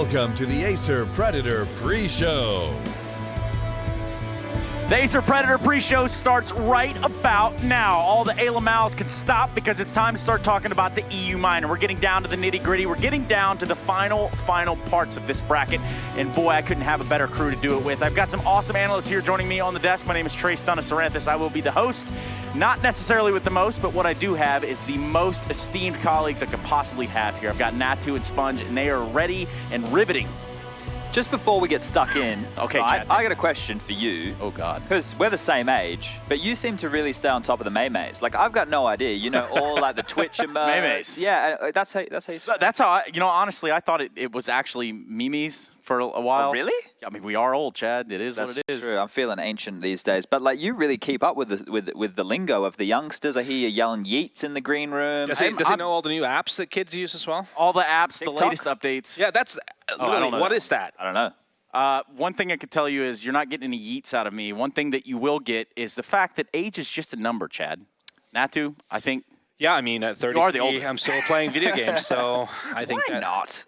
Welcome to the Acer Predator pre-show. The Acer Predator pre-show starts right about now. All the ALMALs can stop because it's time to start talking about the EU Minor. We're getting down to the nitty-gritty. We're getting down to the final parts of this bracket. And boy, I couldn't have a better crew to do it with. I've got some awesome analysts here joining me on the desk. My name is Trey Stunna-Saranthus. I will be the host. Not necessarily with the most, but what I do have is the most esteemed colleagues I could possibly have here. I've got Ro2a and Sponge, and they are ready and riveting. Just before we get stuck in, okay, I got a question for you. Oh, God. Because we're the same age, but you seem to really stay on top of the Maymays. Like, I've got no idea. You know, all like the Twitch emotes. Maymays. Yeah, that's how you say it. That's how I, honestly, I thought it was actually Mimi's for a while. Oh, really? I mean, we are old, Chad. It is That's what it is. true. I'm feeling ancient these days. But, like, you really keep up with the lingo of the youngsters. I hear you yelling yeets in the green room. Does he know all the new apps that kids use as well? All the apps, TikTok? the latest updates. Yeah, that's literally, what is that? I don't know. One thing I could tell you is you're not getting any yeets out of me. One thing that you will get is the fact that age is just a number, Chad. Ro2a, I think. Yeah, I mean, at 30, you are the oldest. I'm still playing video games, so I think Why not?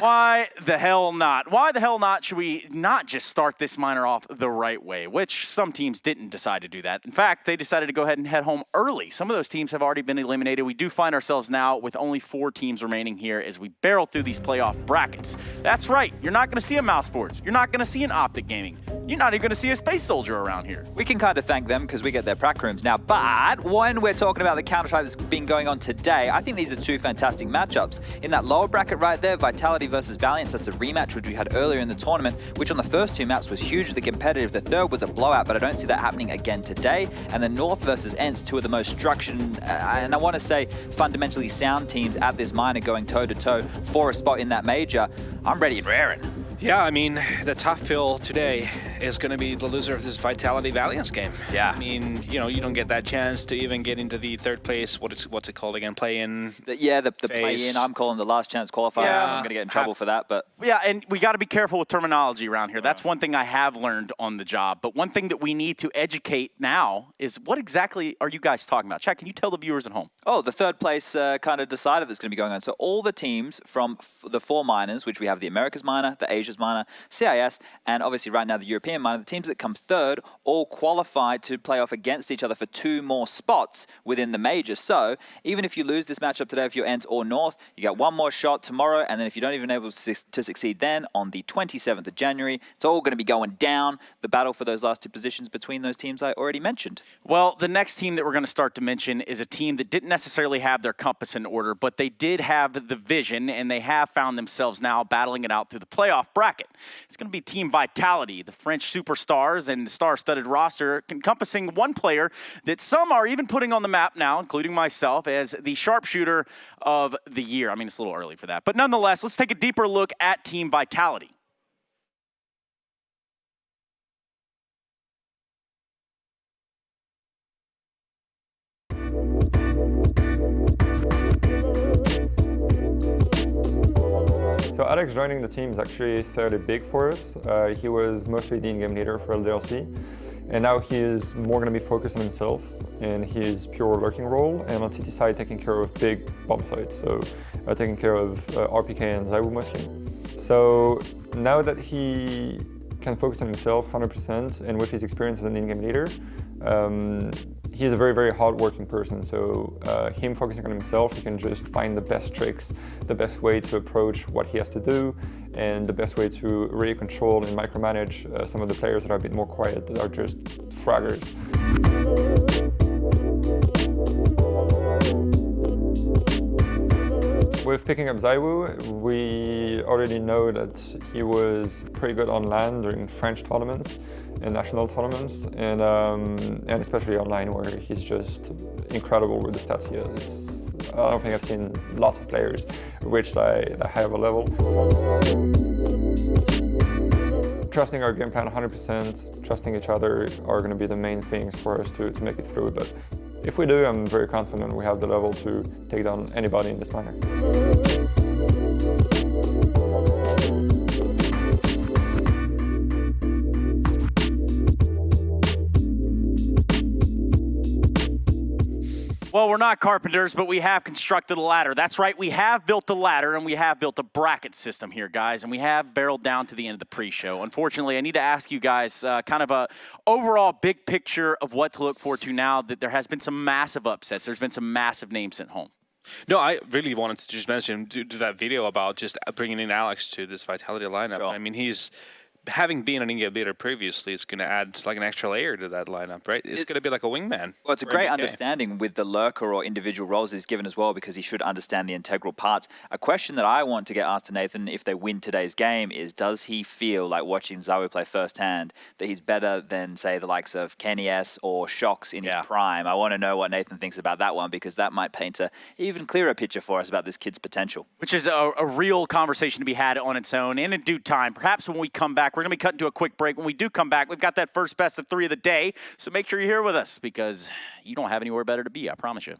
Why the hell not? Why the hell not should we not just start this minor off the right way, which some teams didn't decide to do that. In fact, they decided to go ahead and head home early. Some of those teams have already been eliminated. We do find ourselves now with only 4 teams remaining here as we barrel through these playoff brackets. That's right. You're not going to see a Mouse Sports. You're not going to see an Optic Gaming. You're not even going to see a Space Soldier around here. We can kind of thank them because we get their prac rooms now. But when we're talking about the Counter-Strike that's been going on today, I think these are 2 fantastic matchups. In that lower bracket right there, Vitality versus Valiance, that's a rematch which we had earlier in the tournament, which on the first 2 maps was hugely competitive. The third was a blowout, but I don't see that happening again today. And then North versus Ents, 2 of the most structured and I want to say fundamentally sound teams at this minor going toe-to-toe for a spot in that major. I'm ready and raring. Yeah, I mean, the tough pill today is going to be the loser of this Vitality Valiance game. Yeah. I mean, you know, you don't get that chance to even get into the third place. What's it called again? Play-in. The play-in. I'm calling the last chance qualifier. Yeah. I'm going to get in trouble for that, but Yeah, and we got to be careful with terminology around here. That's one thing I have learned on the job. But one thing that we need to educate now is what exactly are you guys talking about? Chad, can you tell the viewers at home? Oh, the third place kind of decider that's going to be going on. So all the teams from the 4 minors, which we have the Americas minor, the Asia's minor, CIS, and obviously right now the European minor, the teams that come third all qualified to play off against each other for 2 more spots within the major. So even if you lose this matchup today, if you're Ents or North, you get 1 more shot tomorrow, and then if you don't even able to succeed then on the 27th of January, it's all going to be going down. The battle for those last 2 positions between those teams I already mentioned. Well, the next team that we're going to start to mention is a team that didn't necessarily have their compass in order, but they did have the vision, and they have found themselves now battling it out through the playoff bracket. It's going to be Team Vitality, the French superstars and the star-studded roster encompassing 1 player that some are even putting on the map now, including myself, as the sharpshooter of the year. I mean, it's a little early for that. But nonetheless, let's take a deeper look at Team Vitality. So Alex joining the team is actually fairly big for us. He was mostly the in-game leader for LDLC, and now he is more going to be focused on himself in his pure lurking role, and on CT side taking care of big bomb sites, so taking care of RPK and ZywOo mostly. So now that he can focus on himself 100%, and with his experience as an in-game leader, he's a very, very hard-working person. So him focusing on himself, he can just find the best tricks, the best way to approach what he has to do, and the best way to really control and micromanage some of the players that are a bit more quiet, that are just fraggers. With picking up ZywOo, we already know that he was pretty good on LAN during French tournaments and national tournaments, and especially online, where he's just incredible with the stats he has. I don't think I've seen lots of players reach that high of a level. Trusting our game plan 100%, trusting each other are going to be the main things for us to make it through. But if we do, I'm very confident we have the level to take down anybody in this minor. Well, we're not carpenters, but we have constructed a ladder. That's right, we have built a ladder, and we have built a bracket system here, guys, and we have barreled down to the end of the pre-show. Unfortunately, I need to ask you guys kind of a overall big picture of what to look forward to now that there has been some massive upsets. There's been some massive names sent home. No, I really wanted to just mention, do that video about just bringing in Alex to this Vitality lineup. Sure. I mean, he's... Having been an in-game leader previously, it's going to add like an extra layer to that lineup, right? It's going to be like a wingman. Well, it's a great understanding with the lurker or individual roles he's given as well, because he should understand the integral parts. A question that I want to get asked to Nathan if they win today's game is, does he feel like watching Zawu play firsthand that he's better than, say, the likes of Kenny S or Shox in his prime? I want to know what Nathan thinks about that one, because that might paint an even clearer picture for us about this kid's potential. Which is a real conversation to be had on its own and in due time. Perhaps when we come back, we're going to be cutting to a quick break. When we do come back, we've got that first best of 3 of the day. So make sure you're here with us, because you don't have anywhere better to be, I promise you.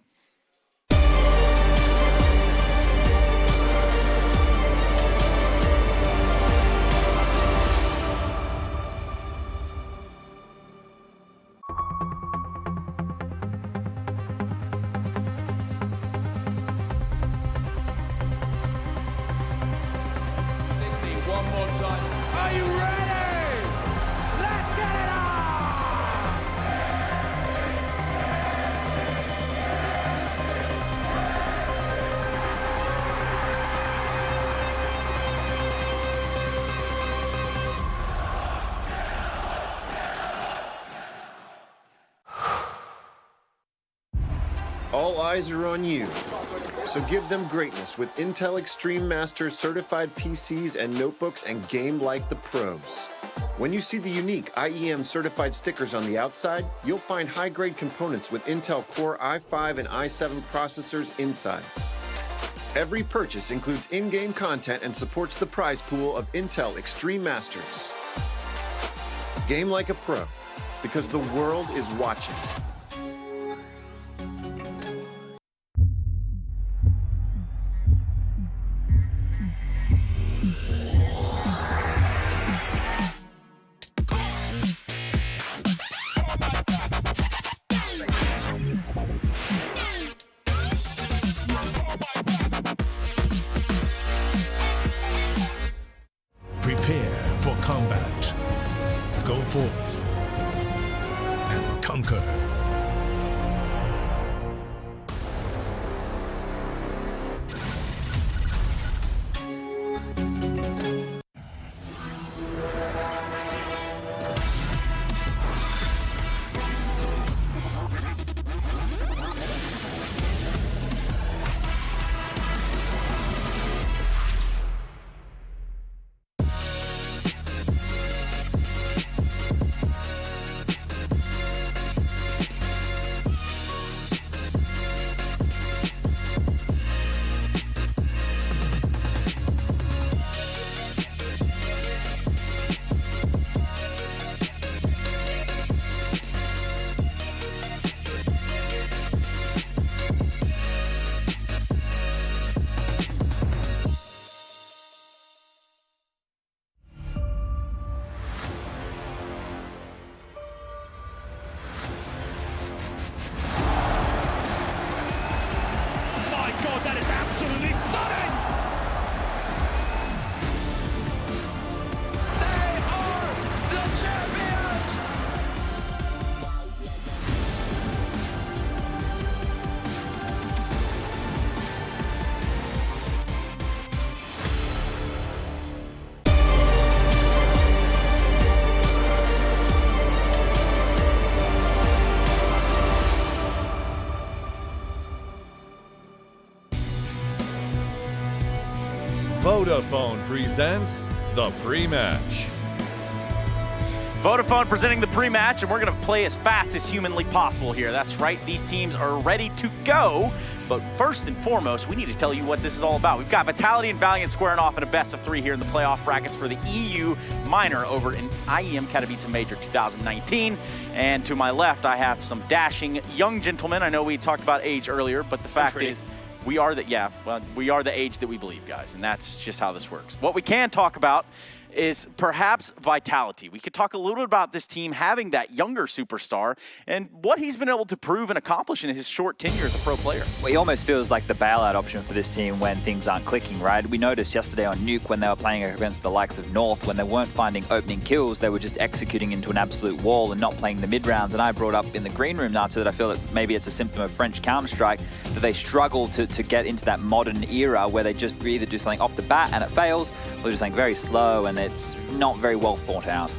One more time. Are you ready? Let's get it on! All eyes are on you. So give them greatness with Intel Extreme Masters certified PCs and notebooks and game like the pros. When you see the unique IEM certified stickers on the outside, you'll find high-grade components with Intel Core i5 and i7 processors inside. Every purchase includes in-game content and supports the prize pool of Intel Extreme Masters. Game like a pro, because the world is watching. Prepare for combat. Go forth and conquer. Vodafone presents the pre-match. Vodafone presenting the pre-match, and we're going to play as fast as humanly possible here. That's right, these teams are ready to go. But first and foremost, we need to tell you what this is all about. We've got Vitality and Valiance squaring off in a best of 3 here in the playoff brackets for the EU Minor over in IEM Katowice Major 2019. And to my left, I have some dashing young gentlemen. I know we talked about age earlier, but the fact is, we are the age that we believe, guys, and that's just how this works. What we can talk about is perhaps Vitality. We could talk a little bit about this team having that younger superstar and what he's been able to prove and accomplish in his short tenure as a pro player. Well, he almost feels like the bailout option for this team when things aren't clicking, right? We noticed yesterday on Nuke when they were playing against the likes of North, when they weren't finding opening kills, they were just executing into an absolute wall and not playing the mid rounds. And I brought up in the green room, Ro2a, that I feel that maybe it's a symptom of French Counter-Strike, that they struggle to get into that modern era where they just either do something off the bat and it fails, or they do something very slow and it's not very well thought out.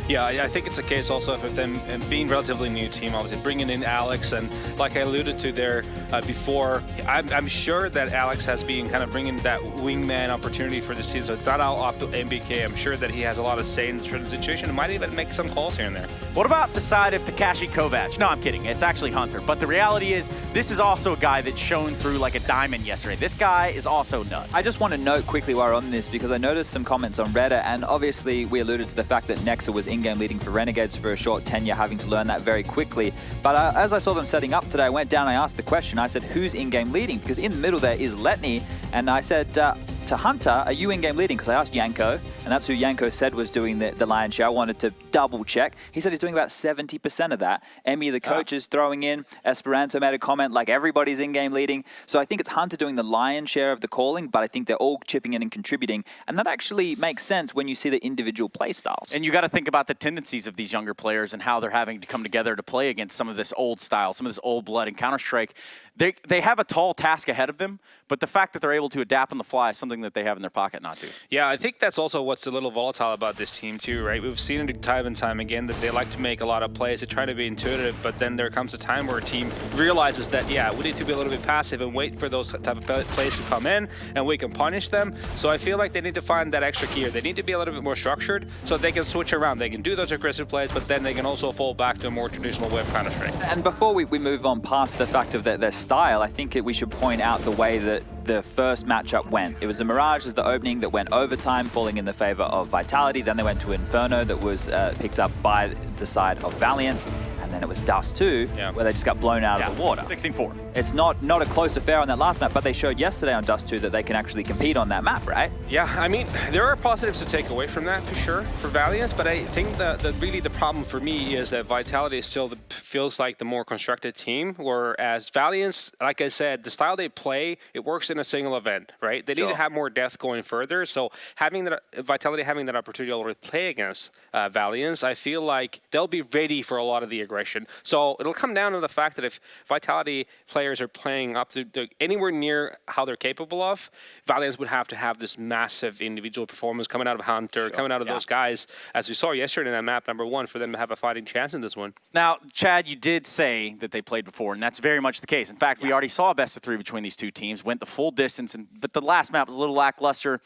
Yeah, I think it's a case also of them being relatively new team, obviously bringing in Alex, and like I alluded to there before, I'm sure that Alex has been kind of bringing that wingman opportunity for this season. So it's not all up to MBK. I'm sure that he has a lot of say in the certain situation and might even make some calls here and there. What about the side of Takashi Kovac? No, I'm kidding. It's actually Hunter. But the reality is, this is also a guy that shone through like a diamond yesterday. This guy is also nuts. I just want to note quickly while we're on this, because I noticed some comments on Reddit, and obviously we alluded to the fact that Nexa was in-game leading for Renegades for a short tenure, having to learn that very quickly. But as I saw them setting up today, I went down, I asked the question, I said, who's in-game leading? Because in the middle there is Letney, and I said, to Hunter, are you in-game leading? Because I asked Yanko, and that's who Yanko said was doing the lion's share. I wanted to double check. He said he's doing about 70% of that. Emmy, the coach, is throwing in. Esperanto made a comment like everybody's in-game leading. So I think it's Hunter doing the lion's share of the calling, but I think they're all chipping in and contributing. And that actually makes sense when you see the individual play styles. And you got to think about the tendencies of these younger players and how they're having to come together to play against some of this old style, some of this old blood in Counter-Strike. They have a tall task ahead of them, but the fact that they're able to adapt on the fly is something that they have in their pocket not to. Yeah, I think that's also what's a little volatile about this team too, right? We've seen it time and time again that they like to make a lot of plays, they try to be intuitive, but then there comes a time where a team realizes that, yeah, we need to be a little bit passive and wait for those type of plays to come in, and we can punish them. So I feel like they need to find that extra key, or they need to be a little bit more structured so they can switch around. They can do those aggressive plays, but then they can also fall back to a more traditional way of Counter-Strike. And before we move on past the fact of their style, I think we should point out the way that the first matchup went. It was a Mirage as the opening that went overtime, falling in the favor of Vitality. Then they went to Inferno that was picked up by the side of Valiance. And then it was Dust2, where they just got blown out of the water. 16-4. It's not a close affair on that last map, but they showed yesterday on Dust2 that they can actually compete on that map, right? Yeah, I mean, there are positives to take away from that for sure, for Valiance, but I think that really the problem for me is that Vitality still feels like the more constructed team, whereas Valiance, like I said, the style they play, it works in a single event, right? They need to have more depth going further, so having that Vitality having that opportunity to already play against Valiance, I feel like they'll be ready for a lot of the aggression. So it'll come down to the fact that if Vitality players are playing up to anywhere near how they're capable of, Valiance would have to have this massive individual performance coming out of Hunter, coming out of those guys, as we saw yesterday in that map number 1, for them to have a fighting chance in this one. Now, Chad, you did say that they played before, and that's very much the case. In fact, we already saw a best of 3 between these two teams, went the full distance, but the last map was a little lackluster.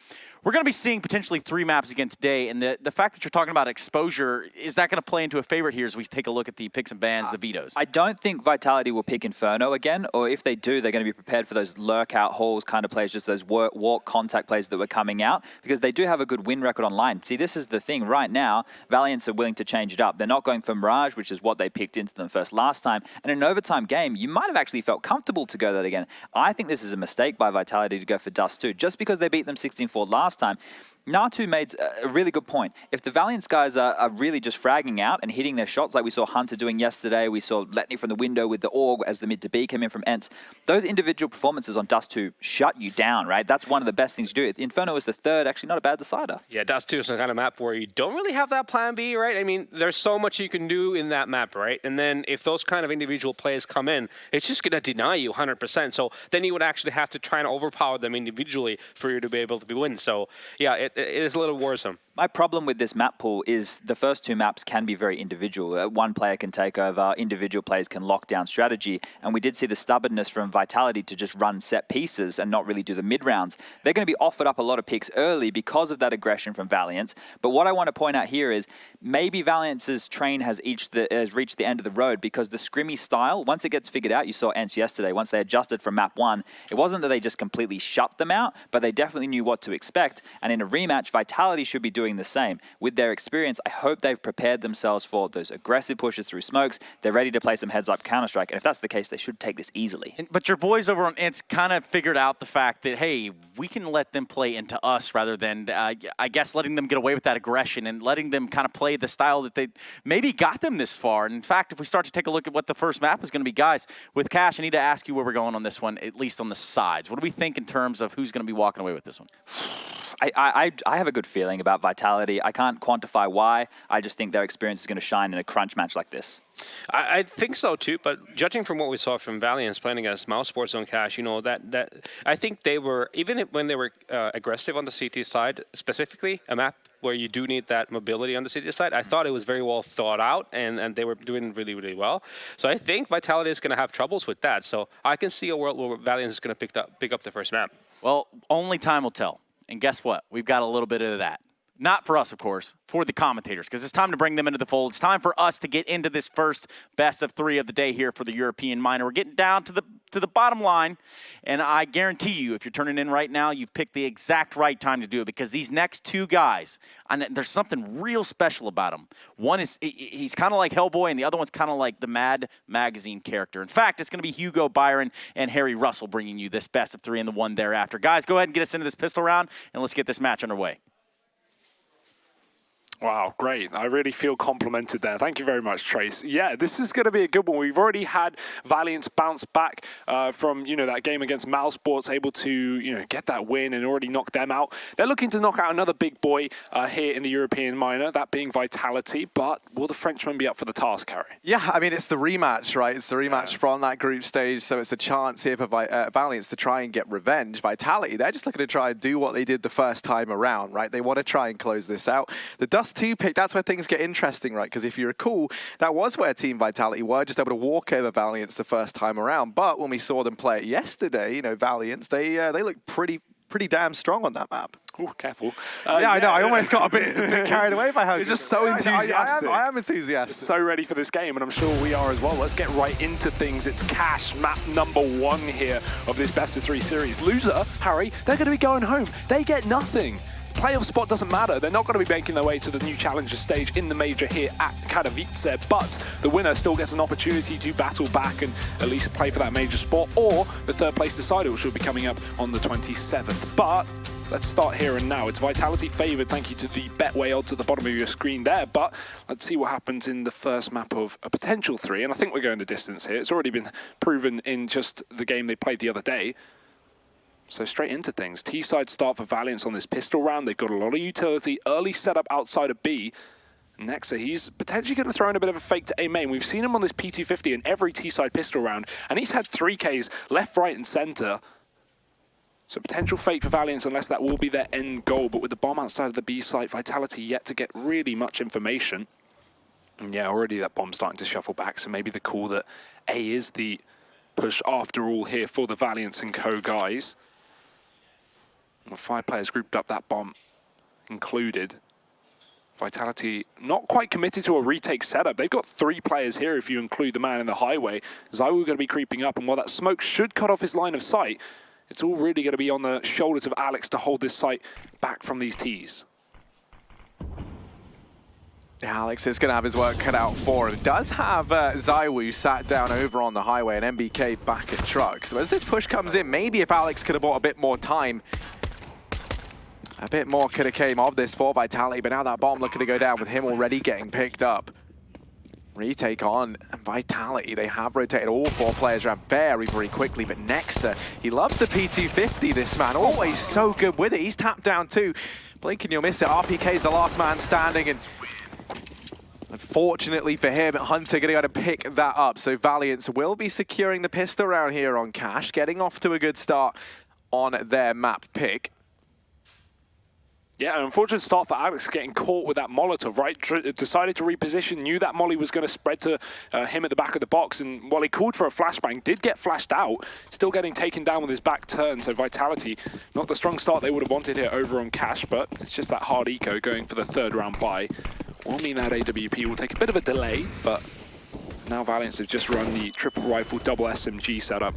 We're going to be seeing potentially 3 maps again today, and the fact that you're talking about exposure, is that going to play into a favorite here as we take a look at the picks and bans, the vetoes? I don't think Vitality will pick Inferno again, or if they do, they're going to be prepared for those lurk-out halls kind of plays, just those walk contact plays that were coming out, because they do have a good win record online. See, this is the thing. Right now, Valiance are willing to change it up. They're not going for Mirage, which is what they picked into them first last time, and in an overtime game, you might have actually felt comfortable to go that again. I think this is a mistake by Vitality to go for Dust2, just because they beat them 16-4 last time. Ro2a made a really good point. If the Valiance guys are really just fragging out and hitting their shots like we saw Hunter doing yesterday, we saw Letney from the window with the AUG as the mid to B came in from Ents, those individual performances on Dust2 shut you down, right? That's one of the best things to do. Inferno is the third, actually not a bad decider. Yeah, Dust2 is the kind of map where you don't really have that plan B, right? I mean, there's so much you can do in that map, right? And then if those kind of individual plays come in, it's just going to deny you 100%. So then you would actually have to try and overpower them individually for you to be able to win. So yeah, it is a little worrisome. My problem with this map pool is the first 2 maps can be very individual. One player can take over, individual players can lock down strategy, and we did see the stubbornness from Vitality to just run set pieces and not really do the mid rounds. They're going to be offered up a lot of picks early because of that aggression from Valiance, but what I want to point out here is maybe Valiance's train has reached the end of the road, because the scrimmy style, once it gets figured out, you saw Ents yesterday, once they adjusted from map 1, it wasn't that they just completely shut them out, but they definitely knew what to expect, and in a rematch, Vitality should be doing doing the same. With their experience, I hope they've prepared themselves for those aggressive pushes through smokes. They're ready to play some heads-up Counter-Strike, and if that's the case, they should take this easily. But your boys over on Ints kind of figured out the fact that, hey, we can let them play into us rather than, I guess, letting them get away with that aggression and letting them kind of play the style that they maybe got them this far. And in fact, if we start to take a look at what the first map is going to be, guys, with Cash, I need to ask you where we're going on this one, at least on the sides. What do we think in terms of who's going to be walking away with this one? I have a good feeling about Vitality. I can't quantify why. I just think their experience is going to shine in a crunch match like this. I think so too, but judging from what we saw from Valiance playing against Mouse Sports on Cash, you know, that I think they were, even when they were aggressive on the CT side, specifically a map where you do need that mobility on the CT side, I thought it was very well thought out, and they were doing really, really well. So I think Vitality is going to have troubles with that. So I can see a world where Valiance is going to pick up the first map. Well, only time will tell. And guess what? We've got a little bit of that. Not for us, of course, for the commentators, because it's time to bring them into the fold. It's time for us to get into this first best of 3 of the day here for the European Minor. We're getting down to the bottom line, and I guarantee you, if you're turning in right now, you've picked the exact right time to do it, because these next 2 guys, and there's something real special about them. One is, he's kind of like Hellboy, and the other one's kind of like the Mad Magazine character. In fact, it's going to be Hugo Byron and Harry Russell bringing you this best of 3 and the one thereafter. Guys, go ahead and get us into this pistol round, and let's get this match underway. Wow, great. I really feel complimented there. Thank you very much, Trace. Yeah, this is going to be a good one. We've already had Valiance bounce back from, that game against Mouse Sports, able to, get that win and already knock them out. They're looking to knock out another big boy here in the European Minor, that being Vitality. But will the Frenchman be up for the task, Harry? Yeah, I mean, it's the rematch, right? It's the rematch from that group stage, so it's a chance here for Valiance to try and get revenge. Vitality, they're just looking to try and do what they did the first time around, right? They want to try and close this out. The Dust 2 pick, that's where things get interesting, right? Because if you recall, that was where Team Vitality were just able to walk over Valiance the first time around. But when we saw them play it yesterday, Valiance, they looked pretty damn strong on that map. Oh, careful. Yeah, I know. I almost got a bit carried away by how you're just so enthusiastic. I am enthusiastic. So ready for this game, and I'm sure we are as well. Let's get right into things. It's Cash, map number 1 here of this best of 3 series. Loser, Harry, they're going to be going home. They get nothing. Playoff spot doesn't matter. They're not going to be making their way to the new challenger stage in the major here at Katowice, but the winner still gets an opportunity to battle back and at least play for that major spot, or the 3rd place decider, which will be coming up on the 27th. But let's start here and now. It's Vitality favored. Thank you to the Betway odds at the bottom of your screen there. But let's see what happens in the first map of a potential 3. And I think we're going the distance here. It's already been proven in just the game they played the other day. So straight into things. T-side start for Valiance on this pistol round. They've got a lot of utility. Early setup outside of B. Nexa, he's potentially going to throw in a bit of a fake to A main. We've seen him on this P250 in every T-side pistol round, and he's had 3Ks left, right, and center. So potential fake for Valiance, unless that will be their end goal. But with the bomb outside of the B site, Vitality yet to get really much information. And yeah, already that bomb's starting to shuffle back. So maybe the call that A is the push after all here for the Valiance and Co guys. 5 players grouped up, that bomb included. Vitality not quite committed to a retake setup. They've got 3 players here if you include the man in the highway. Zywoo going to be creeping up, and while that smoke should cut off his line of sight, it's all really going to be on the shoulders of Alex to hold this site back from these Ts. Alex is going to have his work cut out for him. Does have Zywoo sat down over on the highway and MBK back at truck. So as this push comes in, maybe if Alex could have bought a bit more time, a bit more could have came of this for Vitality, but now that bomb looking to go down with him already getting picked up. Retake on Vitality. They have rotated all 4 players around very, very quickly, but Nexa, he loves the P250, this man. Always so good with it. He's tapped down too. Blink and you'll miss it. RPK's the last man standing, and unfortunately for him, Hunter going to go to pick that up. So Valiance will be securing the pistol round here on Cash, getting off to a good start on their map pick. Yeah, an unfortunate start for Alex getting caught with that Molotov, right? Decided to reposition, knew that Molly was going to spread to him at the back of the box, and while he called for a flashbang, did get flashed out, still getting taken down with his back turn. So Vitality, not the strong start they would have wanted here over on Cash, but it's just that hard eco going for the 3rd round buy. Will mean that AWP will take a bit of a delay, but now Valiance have just run the triple rifle double SMG setup.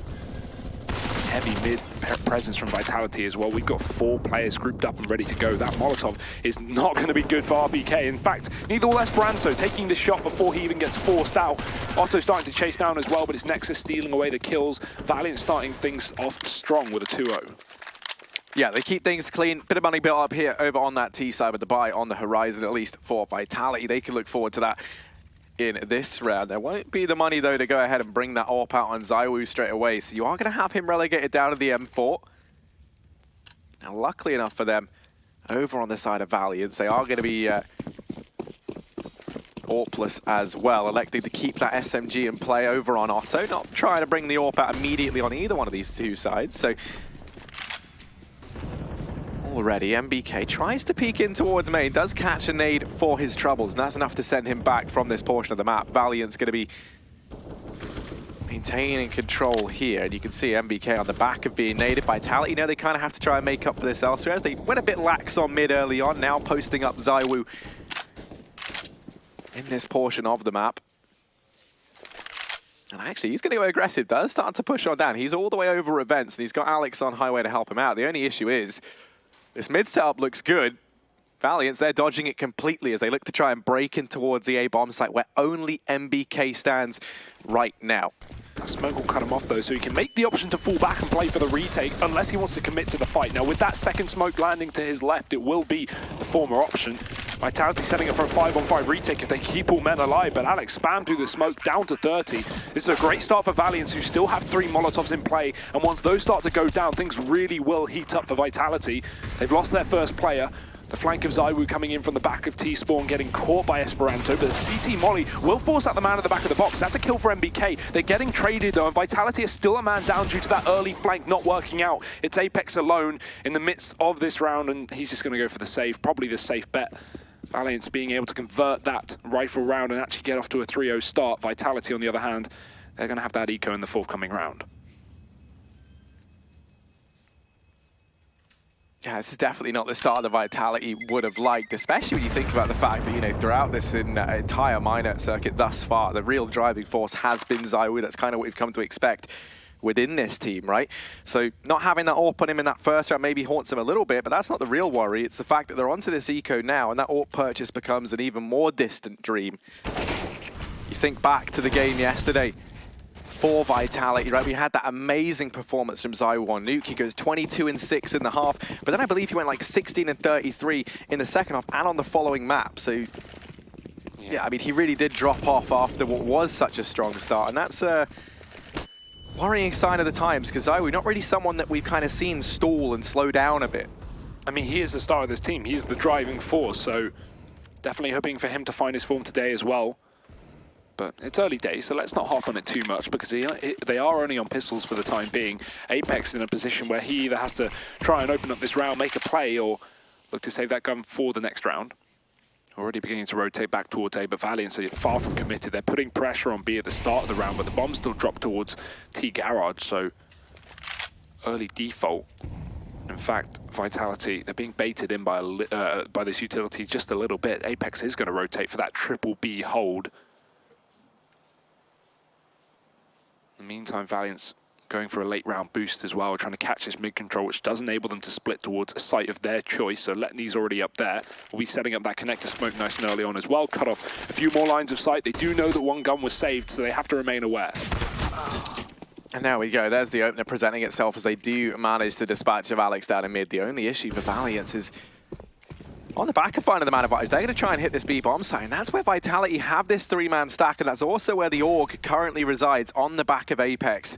heavy mid presence from Vitality as well. We've got 4 players grouped up and ready to go. That Molotov is not going to be good for RBK. In fact, neither will Esperanto, taking the shot before he even gets forced out. Otto starting to chase down as well, but it's Nexus stealing away the kills. Valiant starting things off strong with a 2-0. Yeah, they keep things clean. Bit of money built up here over on that T side with the buy on the horizon, at least for Vitality. They can look forward to that in this round. There won't be the money, though, to go ahead and bring that AWP out on ZywOo straight away. So you are going to have him relegated down to the M4. Now, luckily enough for them, over on the side of Valiance, they are going to be AWPless as well, electing to keep that SMG in play over on Otto. Not trying to bring the AWP out immediately on either one of these two sides. So already, MBK tries to peek in towards main, does catch a nade for his troubles, and that's enough to send him back from this portion of the map. Valiant's going to be maintaining control here, and you can see MBK on the back of being naded. Vitality, they kind of have to try and make up for this elsewhere, as they went a bit lax on mid early on, now posting up ZywOo in this portion of the map. And actually, he's going to go aggressive, does start to push on down. He's all the way over events, and he's got Alex on highway to help him out. The only issue is, this mid setup looks good. Valiance, they're dodging it completely as they look to try and break in towards the A bomb site where only MBK stands right now. Smoke will cut him off, though, so he can make the option to fall back and play for the retake, unless he wants to commit to the fight. Now, with that second smoke landing to his left, it will be the former option. Vitality setting up for a 5-on-5 retake if they keep all men alive, but Alex spammed through the smoke down to 30. This is a great start for Valiance, who still have 3 Molotovs in play, and once those start to go down, things really will heat up for Vitality. They've lost their first player. The flank of ZywOo coming in from the back of T-Spawn, getting caught by Esperanto, but the CT Molly will force out the man at the back of the box. That's a kill for MBK. They're getting traded, though, and Vitality is still a man down due to that early flank not working out. It's Apex alone in the midst of this round, and he's just going to go for the save, probably the safe bet. Valiance being able to convert that rifle round and actually get off to a 3-0 start. Vitality, on the other hand, they're going to have that eco in the forthcoming round. Yeah, this is definitely not the start that Vitality would have liked, especially when you think about the fact that, throughout this entire minor circuit thus far, the real driving force has been ZywOo. That's kind of what we've come to expect within this team, right? So not having that AWP on him in that first round maybe haunts him a little bit, but that's not the real worry. It's the fact that they're onto this eco now, and that AWP purchase becomes an even more distant dream. You think back to the game yesterday for Vitality, right? We had that amazing performance from ZywOo on Nuke. He goes 22 and 6 in the half, but then I believe he went like 16 and 33 in the second half and on the following map. So yeah, I mean, he really did drop off after what was such a strong start, and that's a worrying sign of the times, because ZywOo not really someone that we've kind of seen stall and slow down a bit. I mean, he is the star of this team. He is the driving force, so definitely hoping for him to find his form today as well. But it's early days, so let's not harp on it too much, because they are only on pistols for the time being. Apex in a position where he either has to try and open up this round, make a play, or look to save that gun for the next round. Already beginning to rotate back towards A, but Valiance are far from committed. They're putting pressure on B at the start of the round, but the bomb still dropped towards T Garage, so early default. In fact, Vitality, they're being baited in by this utility just a little bit. Apex is going to rotate for that triple B hold. In the meantime, Valiance going for a late round boost as well, trying to catch this mid control, which does enable them to split towards a site of their choice. So Letney's already up there. We'll be setting up that connector smoke nice and early on as well. Cut off a few more lines of sight. They do know that one gun was saved, so they have to remain aware. And there we go. There's the opener presenting itself as they do manage the dispatch of Alex down in mid. The only issue for Valiance is on the back of finding the man advantage, they're going to try and hit this B bomb site, and that's where Vitality have this 3-man stack, and that's also where the AUG currently resides, on the back of Apex.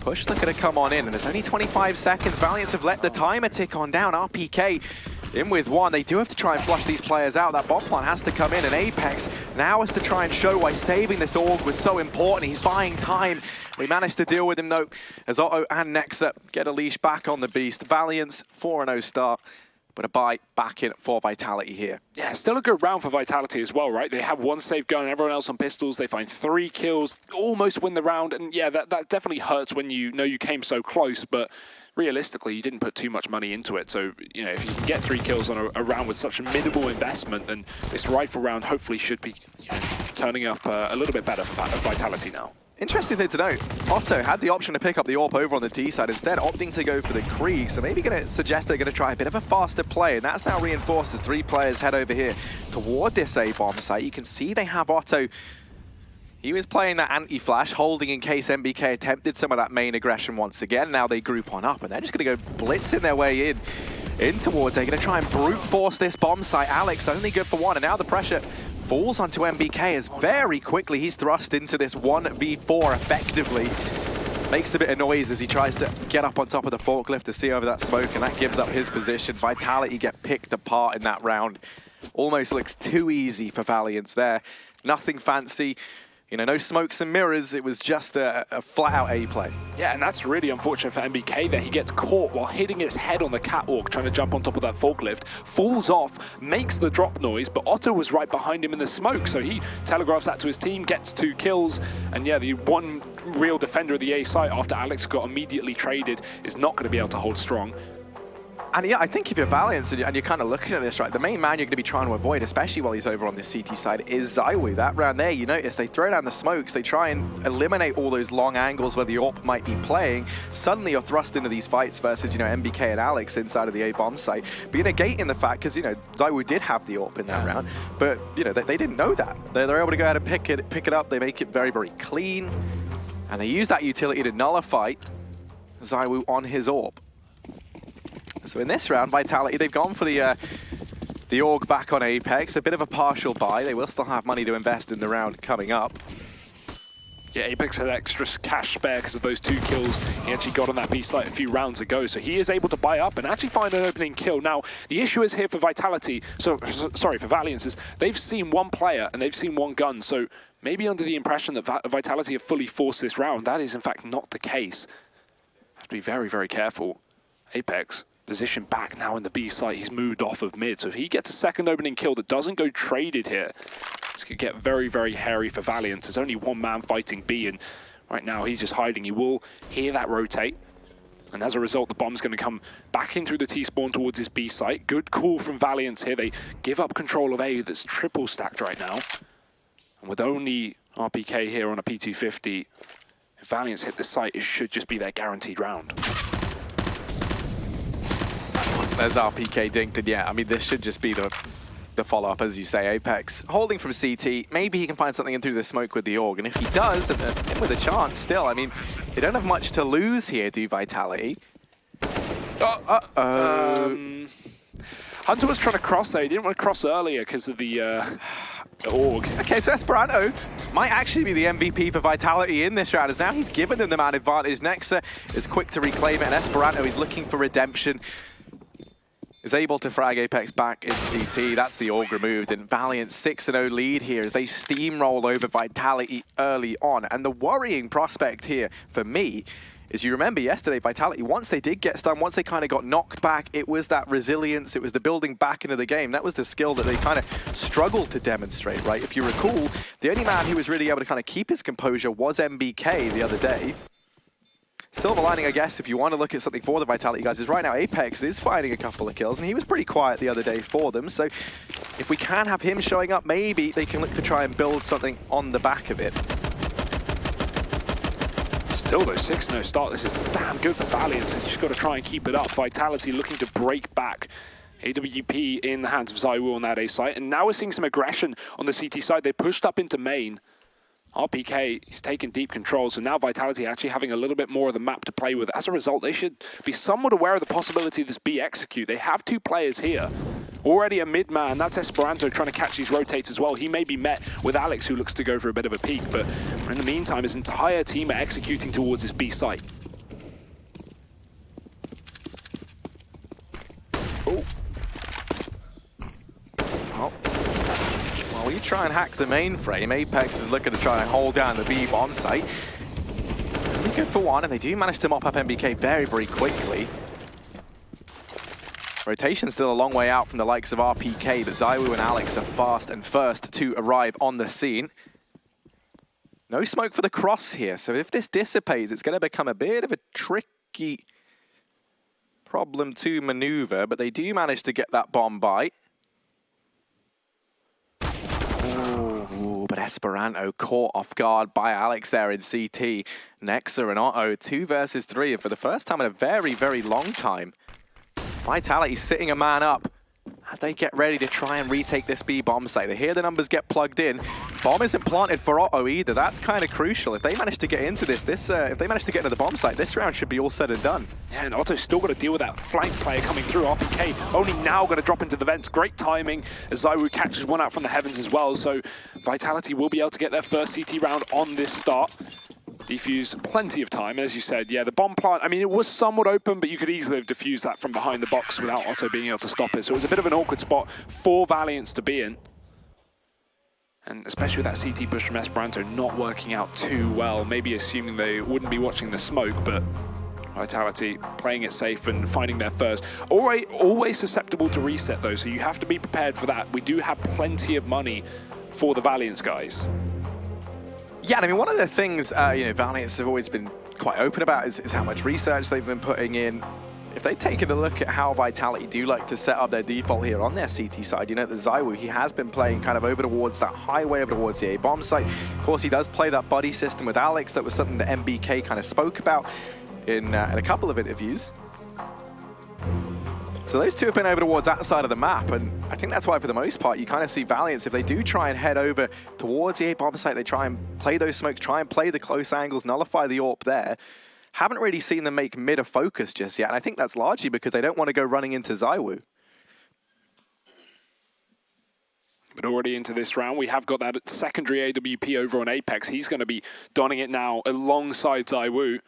Push looking to come on in, and there's only 25 seconds. Valiance have let the timer tick on down. RPK in with one. They do have to try and flush these players out. That bomb plant has to come in, and Apex now is to try and show why saving this AUG was so important. He's buying time. We managed to deal with him, though, as Otto and Nexa get a leash back on the beast. Valiance, 4-0 start, but a buy back in for Vitality here. Yeah, still a good round for Vitality as well, right? They have one safe gun, everyone else on pistols. They find 3 kills, almost win the round. And yeah, that definitely hurts when you know you came so close, but realistically, you didn't put too much money into it. So, if you can get 3 kills on a round with such a minimal investment, then this rifle round hopefully should be turning up a little bit better for Vitality now. Interesting thing to note, Ro2a had the option to pick up the AWP over on the D side, instead opting to go for the Krieg, so maybe going to suggest they're going to try a bit of a faster play, and that's now reinforced as 3 players head over here toward this A-bomb site. You can see they have Ro2a. He was playing that anti-flash, holding in case MBK attempted some of that main aggression once again. Now they group on up, and they're just going to go blitzing their way in towards. They're going to try and brute force this bomb site. Alex only good for 1, and now the pressure falls onto MBK as very quickly he's thrust into this 1v4 effectively. Makes a bit of noise as he tries to get up on top of the forklift to see over that smoke, and that gives up his position. Vitality get picked apart in that round. Almost looks too easy for Valiance there. Nothing fancy. You know, no smokes and mirrors, it was just a flat-out A play. Yeah, and that's really unfortunate for MBK there. He gets caught while hitting his head on the catwalk, trying to jump on top of that forklift, falls off, makes the drop noise, but Ro2a was right behind him in the smoke, so he telegraphs that to his team, gets 2 kills, and yeah, the one real defender of the A site after Alex got immediately traded is not going to be able to hold strong. And yeah, I think if you're Valiance and you're kind of looking at this, right, the main man you're going to be trying to avoid, especially while he's over on the CT side, is ZywOo. That round there, you notice they throw down the smokes, they try and eliminate all those long angles where the AWP might be playing. Suddenly you're thrust into these fights versus, you know, MBK and Alex inside of the A-bomb site. But, negating the fact, because, you know, ZywOo did have the AWP in that round, but, you know, they didn't know that. They're able to go ahead and pick it up, they make it very, very clean, and they use that utility to nullify ZywOo on his AWP. So in this round, Vitality, they've gone for the AUG back on Apex, a bit of a partial buy. They will still have money to invest in the round coming up. Yeah, Apex had extra cash spare because of those 2 kills he actually got on that B site a few rounds ago, so he is able to buy up and actually find an opening kill. Now, the issue is here for Vitality, for Valiance, is they've seen 1 player and they've seen 1 gun, so maybe under the impression that Vitality have fully forced this round. That is in fact not the case. Have to be very, very careful. Apex position back now in the B site. He's moved off of mid, so if he gets a second opening kill that doesn't go traded here, this could get very, very hairy for Valiance. There's only 1 man fighting B, and right now he's just hiding. He will hear that rotate, and as a result, the bomb's going to come back in through the T-spawn towards his B site. Good call from Valiance here. They give up control of A that's triple stacked right now, and with only RPK here on a P250, if Valiance hit the site, it should just be their guaranteed round. There's RPK dinked, and yeah, I mean, this should just be the follow-up, as you say. Apex holding from CT. Maybe he can find something in through the smoke with the AUG, and if he does, and with a chance still, I mean, they don't have much to lose here, do Vitality? Hunter was trying to cross there. He didn't want to cross earlier because of the AUG. Okay, so Esperanto might actually be the MVP for Vitality in this round, as now he's given them the man advantage. Nexa is quick to reclaim it, and Esperanto is looking for redemption. Is able to frag Apex back in CT. That's the AUG removed, and Valiant 6-0 lead here as they steamroll over Vitality early on. And the worrying prospect here for me is, you remember yesterday, Vitality, once they did get stunned, once they kind of got knocked back, it was that resilience, it was the building back into the game. That was the skill that they kind of struggled to demonstrate, right? If you recall, the only man who was really able to kind of keep his composure was MBK the other day. Silver lining, I guess, if you want to look at something for the Vitality guys, is right now Apex is finding a couple of kills, and he was pretty quiet the other day for them. So if we can have him showing up, maybe they can look to try and build something on the back of it. Still though, 6-0 start. This is damn good for Valiance. They've just got to try and keep it up. Vitality looking to break back. AWP in the hands of ZywOo on that A site, and now we're seeing some aggression on the CT side. They pushed up into main. RPK is taking deep control, so now Vitality actually having a little bit more of the map to play with. As a result, they should be somewhat aware of the possibility of this B execute. They have 2 players here. Already a mid-man, that's Esperanto trying to catch these rotates as well. He may be met with Alex, who looks to go for a bit of a peek, but in the meantime, his entire team are executing towards this B site. Oh. Oh. While you try and hack the mainframe, Apex is looking to try and hold down the B bomb site. They go for 1, and they do manage to mop up MBK very, very quickly. Rotation's still a long way out from the likes of RPK, but ZywOo and Alex are fast and first to arrive on the scene. No smoke for the cross here, so if this dissipates, it's going to become a bit of a tricky problem to maneuver, but they do manage to get that bomb bite. Ooh, but Esperanto caught off guard by Alex there in CT. Nexa and Otto, 2 versus 3, and for the first time in a very, very long time, Vitality sitting a man up as they get ready to try and retake this B bomb site. They hear the numbers get plugged in. Bomb isn't planted for Otto either. That's kind of crucial. If they manage to get into this, if they manage to get into the bomb site, this round should be all said and done. Yeah, and Otto's still got to deal with that flank player coming through. RPK only now going to drop into the vents. Great timing as ZywOo catches one out from the heavens as well. So Vitality will be able to get their first CT round on this start. Defuse plenty of time, and as you said, yeah, the bomb plant, I mean, it was somewhat open, but you could easily have defused that from behind the box without Otto being able to stop it. So it was a bit of an awkward spot for Valiance to be in. And especially with that CT push from Esperanto not working out too well, maybe assuming they wouldn't be watching the smoke, but Vitality playing it safe and finding their first. Always susceptible to reset though, so you have to be prepared for that. We do have plenty of money for the Valiance guys. Yeah, I mean, one of the things Valiance have always been quite open about is how much research they've been putting in. If they've taken a look at how Vitality do like to set up their default here on their CT side, you know, the ZywOo, he has been playing kind of over towards that highway, over towards the A bomb site. Of course, he does play that buddy system with Alex. That was something that MBK kind of spoke about in a couple of interviews. So those two have been over towards that side of the map, and I think that's why, for the most part, you kind of see Valiance, if they do try and head over towards the A bomb site, they try and play those smokes, try and play the close angles, nullify the AWP there. Haven't really seen them make mid a focus just yet, and I think that's largely because they don't want to go running into ZywOo. But already into this round, we have got that secondary AWP over on Apex. He's going to be donning it now alongside ZywOo.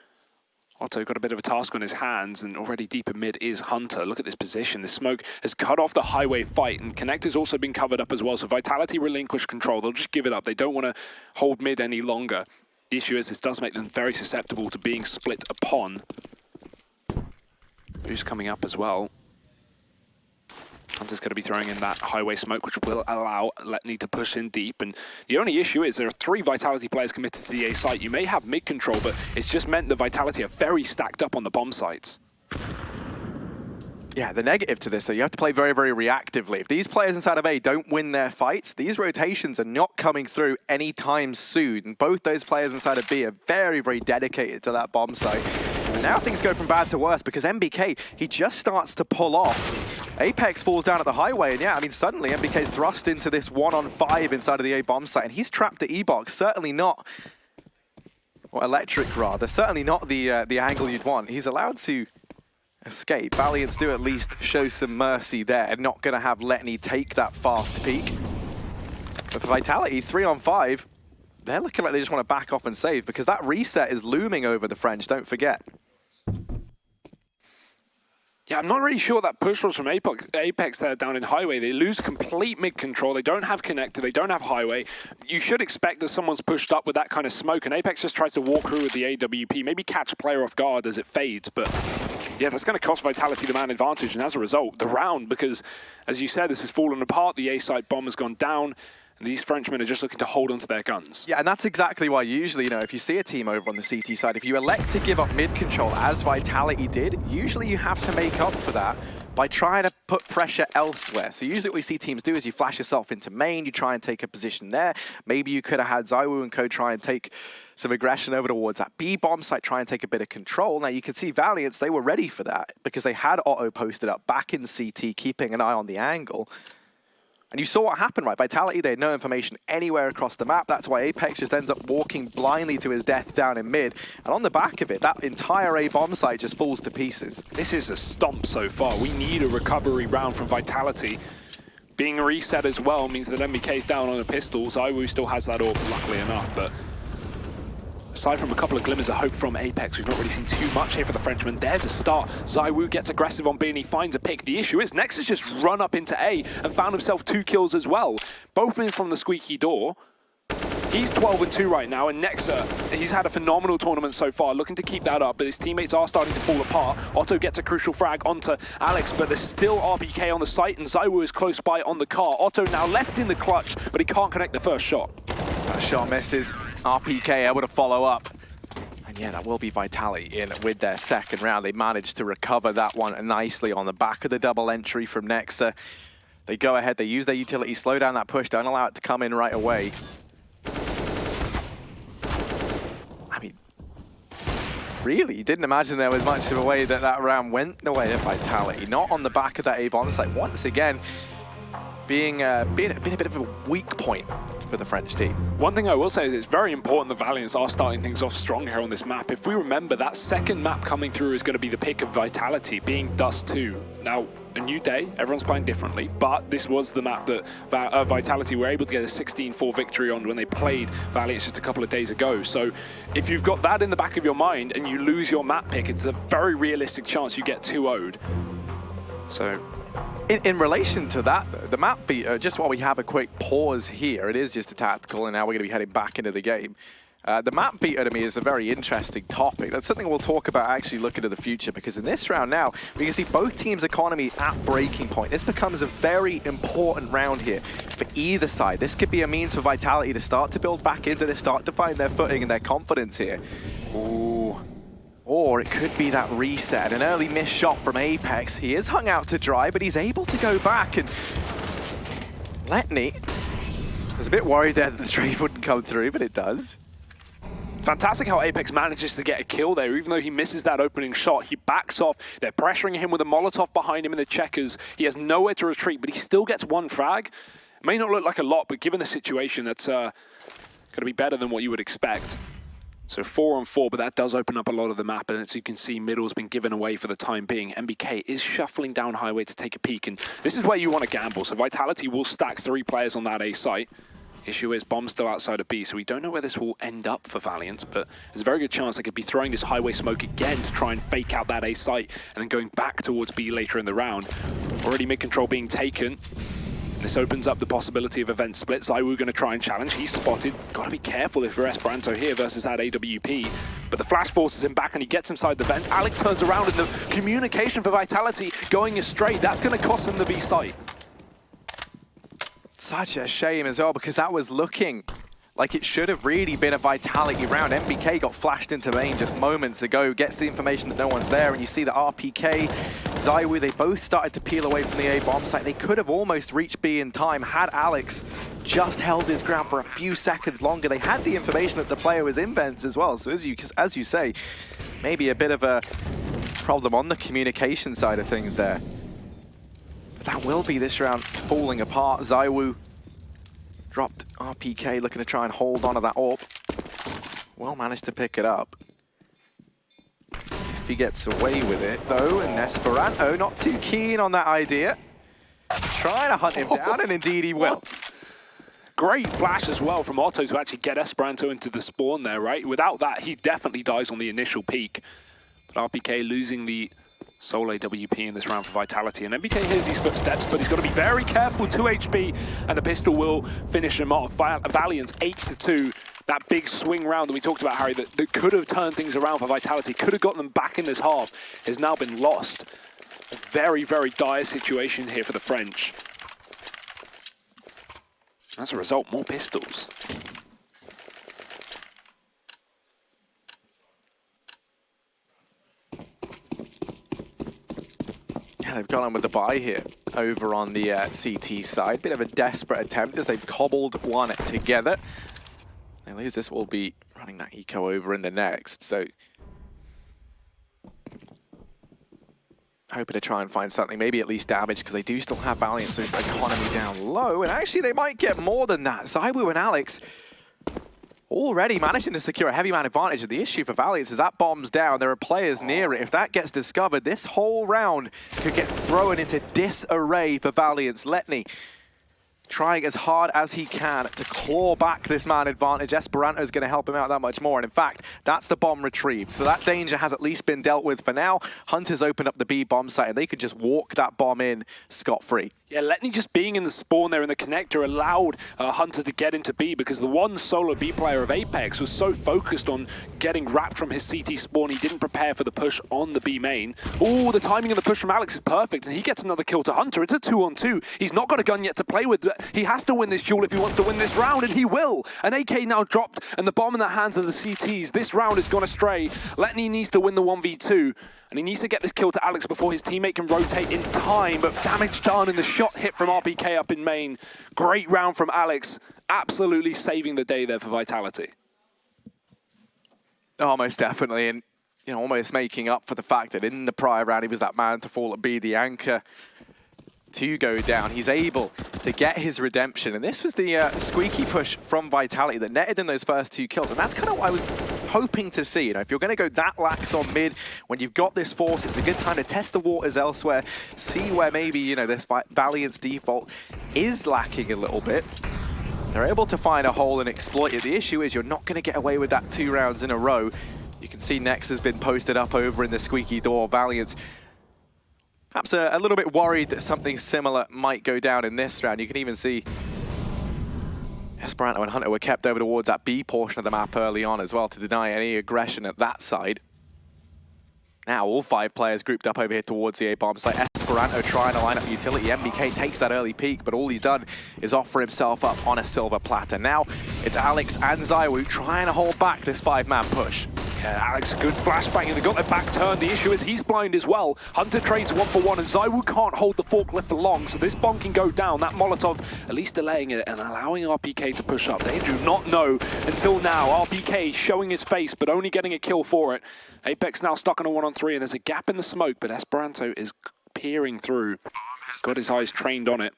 Otto got a bit of a task on his hands, and already deep in mid is Hunter. Look at this position. The smoke has cut off the highway fight, and Connector's also been covered up as well. So Vitality relinquish control. They'll just give it up. They don't want to hold mid any longer. The issue is this does make them very susceptible to being split upon. Who's coming up as well? Hunter's going to be throwing in that highway smoke, which will allow Letney to push in deep. And the only issue is there are 3 Vitality players committed to the A site. You may have mid control, but it's just meant that Vitality are very stacked up on the bomb sites. Yeah, the negative to this, so you have to play very, very reactively. If these players inside of A don't win their fights, these rotations are not coming through anytime soon. And both those players inside of B are very, very dedicated to that bomb site. And now things go from bad to worse because MBK, he just starts to pull off. Apex falls down at the highway, and yeah, I mean, suddenly MBK's thrust into this 1-on-5 inside of the A bomb site, and he's trapped at E-Box. Certainly not, or Electric rather, certainly not the angle you'd want. He's allowed to escape. Valiance do at least show some mercy there, not going to have Letney take that fast peek. But for Vitality, 3-on-5, they're looking like they just want to back off and save because that reset is looming over the French, don't forget. Yeah, I'm not really sure that push was from Apex there down in highway. They lose complete mid control. They don't have connector. They don't have highway. You should expect that someone's pushed up with that kind of smoke, and Apex just tries to walk through with the AWP, maybe catch a player off guard as it fades. But yeah, that's going to cost Vitality the man advantage, and as a result, the round, because as you said, this has fallen apart. The A site bomb has gone down. And these Frenchmen are just looking to hold onto their guns. Yeah, and that's exactly why usually, you know, if you see a team over on the CT side, if you elect to give up mid control as Vitality did, usually you have to make up for that by trying to put pressure elsewhere. So usually what we see teams do is you flash yourself into main, you try and take a position there. Maybe you could have had ZywOo and co try and take some aggression over towards that B bomb site, try and take a bit of control. Now you can see Valiance, they were ready for that because they had Otto posted up back in CT, keeping an eye on the angle. And you saw what happened, right? Vitality, they had no information anywhere across the map. That's why Apex just ends up walking blindly to his death down in mid. And on the back of it, that entire A bomb site just falls to pieces. This is a stomp so far. We need a recovery round from Vitality. Being reset as well means that MBK's down on the pistols. ZywOo still has that AWP, luckily enough, but aside from a couple of glimmers of hope from Apex, we've not really seen too much here for the Frenchman. There's a start. ZywOo gets aggressive on B and he finds a pick. The issue is Nexus just run up into A and found himself 2 kills as well. Both in from the squeaky door. He's 12-2 right now, and Nexa, he's had a phenomenal tournament so far, looking to keep that up, but his teammates are starting to fall apart. Otto gets a crucial frag onto Alex, but there's still RPK on the site, and ZywOo is close by on the car. Otto now left in the clutch, but he can't connect the first shot. That shot misses. RPK able to follow up. And yeah, that will be Vitality in with their second round. They managed to recover that one nicely on the back of the double entry from Nexa. They go ahead, they use their utility, slow down that push, don't allow it to come in right away. really didn't imagine there was much of a way that that round went the way of Vitality. Not on the back of that A-bomb site. Once again, being a bit of a weak point for the French team. One thing I will say is it's very important the Valiants are starting things off strong here on this map. If we remember, that second map coming through is going to be the pick of Vitality, being Dust 2. Now, a new day, everyone's playing differently, but this was the map that Vitality were able to get a 16-4 victory on when they played Valiance just a couple of days ago. So if you've got that in the back of your mind and you lose your map pick, it's a very realistic chance you get 2-0'd. So In relation to that, though, the map beat, just while we have a quick pause here, it is just a tactical, and now we're going to be heading back into the game. The map beater to me is a very interesting topic. That's something we'll talk about actually looking to the future, because in this round now, we can see both teams' economy at breaking point. This becomes a very important round here for either side. This could be a means for Vitality to start to build back into this, start to find their footing and their confidence here. Ooh. Or it could be that reset, an early missed shot from Apex. He is hung out to dry, but he's able to go back, and Letney was a bit worried there that the trade wouldn't come through, but it does. Fantastic how Apex manages to get a kill there. Even though he misses that opening shot, he backs off. They're pressuring him with a Molotov behind him in the checkers. He has nowhere to retreat, but he still gets one frag. It may not look like a lot, but given the situation, that's going to be better than what you would expect. So 4-on-4, but that does open up a lot of the map, and as you can see, middle's been given away for the time being. MBK is shuffling down highway to take a peek, and this is where you want to gamble. So Vitality will stack 3 players on that A site. Issue is bomb's still outside of B, so we don't know where this will end up for Valiance, but there's a very good chance they could be throwing this highway smoke again to try and fake out that A site, and then going back towards B later in the round. Already mid-control being taken. This opens up the possibility of event split. ZywOo going to try and challenge. He's spotted. Got to be careful if you're Esperanto here versus that AWP. But the flash forces him back and he gets inside the vents. Alex turns around and the communication for Vitality going astray. That's going to cost him the B site. Such a shame as well, because that was looking like it should have really been a Vitality round. MBK got flashed into main just moments ago, gets the information that no one's there, and you see that RPK, ZywOo, they both started to peel away from the A-bomb site. They could have almost reached B in time had Alex just held his ground for a few seconds longer. They had the information that the player was in vents as well, so as you say, maybe a bit of a problem on the communication side of things there. But that will be this round falling apart. ZywOo dropped RPK, looking to try and hold on to that AWP. Well managed to pick it up. If he gets away with it, though, and Esperanto not too keen on that idea. Trying to hunt him down, and indeed he will. Great flash as well from Otto to actually get Esperanto into the spawn there, right? Without that, he definitely dies on the initial peak. But RPK losing the sole AWP in this round for Vitality, and MBK hears his footsteps, but he's got to be very careful. 2 HP, and the pistol will finish him off. Valiance 8-2. That big swing round that we talked about, Harry, that could have turned things around for Vitality, could have got them back in this half, has now been lost. A very, very dire situation here for the French. As a result, more pistols. Yeah, they've gone on with the buy here over on the CT side. Bit of a desperate attempt as they've cobbled one together. They lose this, will be running that eco over in the next. So hoping to try and find something, maybe at least damage, because they do still have Valiance's economy down low. And actually, they might get more than that. ZywOo and Alex already managing to secure a heavy man advantage. And the issue for Valiance is that bomb's down. There are players near it. If that gets discovered, this whole round could get thrown into disarray for Valiance. Letney trying as hard as he can to claw back this man advantage. Esperanto's going to help him out that much more. And in fact, that's the bomb retrieved. So that danger has at least been dealt with for now. Hunter's opened up the B bomb site and they could just walk that bomb in scot-free. Yeah, Letney just being in the spawn there in the connector allowed Hunter to get into B, because the one solo B player of Apex was so focused on getting wrapped from his CT spawn, he didn't prepare for the push on the B main. Oh, the timing of the push from Alex is perfect, and he gets another kill to Hunter. It's a 2-on-2. He's not got a gun yet to play with. He has to win this duel if he wants to win this round, and he will. An AK now dropped, and the bomb in the hands of the CTs. This round has gone astray. Letney needs to win the 1v2. And he needs to get this kill to Alex before his teammate can rotate in time. But damage done and the shot hit from RPK up in main. Great round from Alex. Absolutely saving the day there for Vitality. Oh, most definitely. And you know, almost making up for the fact that in the prior round he was that man to fall at B, the anchor to go down. He's able to get his redemption, and this was the squeaky push from Vitality that netted in those first 2 kills, and that's kind of what I was hoping to see. You know, if you're going to go that lax on mid, when you've got this force, it's a good time to test the waters elsewhere, see where maybe, you know, this Valiance default is lacking a little bit. They're able to find a hole and exploit it. The issue is you're not going to get away with that 2 rounds in a row. You can see Nex has been posted up over in the squeaky door. Valiance perhaps a little bit worried that something similar might go down in this round. You can even see Esperanto and Hunter were kept over towards that B portion of the map early on as well to deny any aggression at that side. Now all 5 players grouped up over here towards the A-bomb site. Esperanto trying to line up utility. MBK takes that early peek, but all he's done is offer himself up on a silver platter. Now it's Alex and ZywOo trying to hold back this 5-man push. Yeah, Alex, good flashbang, and they got their back turned. The issue is he's blind as well. Hunter trades 1-for-1, and ZywOo can't hold the forklift for long, so this bomb can go down. That Molotov at least delaying it and allowing RPK to push up. They do not know until now. RPK showing his face, but only getting a kill for it. Apex now stuck on a 1-on-3, and there's a gap in the smoke, but Esperanto is peering through. He's got his eyes trained on it.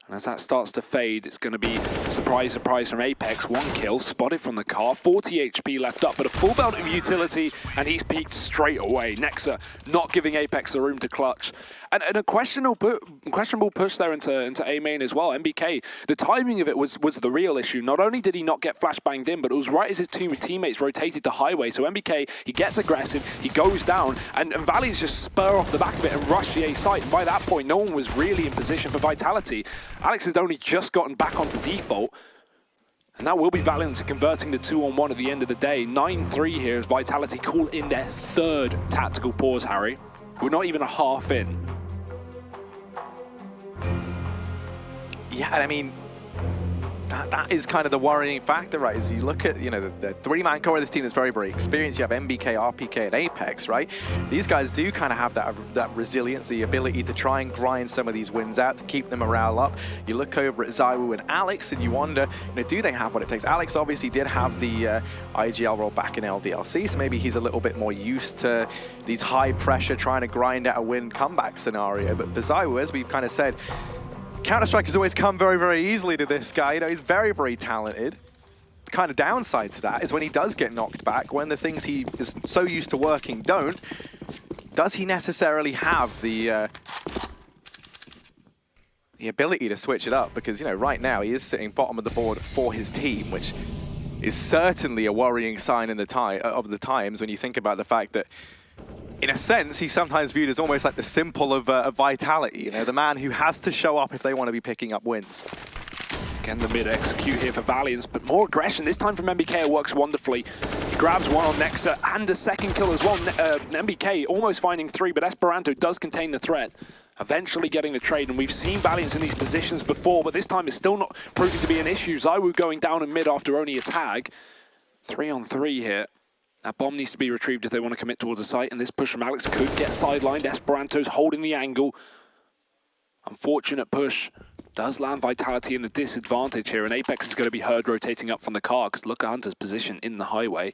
And as that starts to fade, it's going to be surprise, surprise from Apex. 1 kill, spotted from the car, 40 HP left up, but a full belt of utility, and he's peaked straight away. Nexa not giving Apex the room to clutch. And a questionable push there into A main as well. MBK, the timing of it was the real issue. Not only did he not get flashbanged in, but it was right as his teammates rotated to highway. So MBK, he gets aggressive, he goes down, and Valiance just spur off the back of it and rush the A site. And by that point, no one was really in position for Vitality. Alex has only just gotten back onto default. And that will be Valiance converting the 2-on-1 at the end of the day. 9-3 here as Vitality call in their 3rd tactical pause, Harry. We're not even a half in. Yeah, I mean, that is kind of the worrying factor, right? As you look at, you know, the 3-man core of this team is very, very experienced. You have MBK, RPK, and Apex, right? These guys do kind of have that resilience, the ability to try and grind some of these wins out, to keep the morale up. You look over at ZywOo and Alex, and you wonder, you know, do they have what it takes? Alex obviously did have the IGL role back in LDLC, so maybe he's a little bit more used to these high pressure, trying to grind out a win comeback scenario. But for ZywOo, as we've kind of said, Counter-Strike has always come very, very easily to this guy. You know, he's very, very talented. The kind of downside to that is when he does get knocked back, when the things he is so used to working don't, does he necessarily have the ability to switch it up? Because, you know, right now he is sitting bottom of the board for his team, which is certainly a worrying sign in of the times when you think about the fact that, in a sense, he's sometimes viewed as almost like the simple of Vitality, you know, the man who has to show up if they want to be picking up wins. Again, the mid-execute here for Valiance, but more aggression. This time from MBK, it works wonderfully. He grabs 1 on Nexa and a 2nd kill as well. MBK almost finding 3, but Esperanto does contain the threat, eventually getting the trade. And we've seen Valiance in these positions before, but this time it's still not proving to be an issue. ZywOo going down in mid after only a tag. 3-on-3 here. That bomb needs to be retrieved if they want to commit towards the site, and this push from Alex could get sidelined. Esperanto's holding the angle. Unfortunate push does land Vitality in the disadvantage here, and Apex is going to be heard rotating up from the car, because look at Hunter's position in the highway.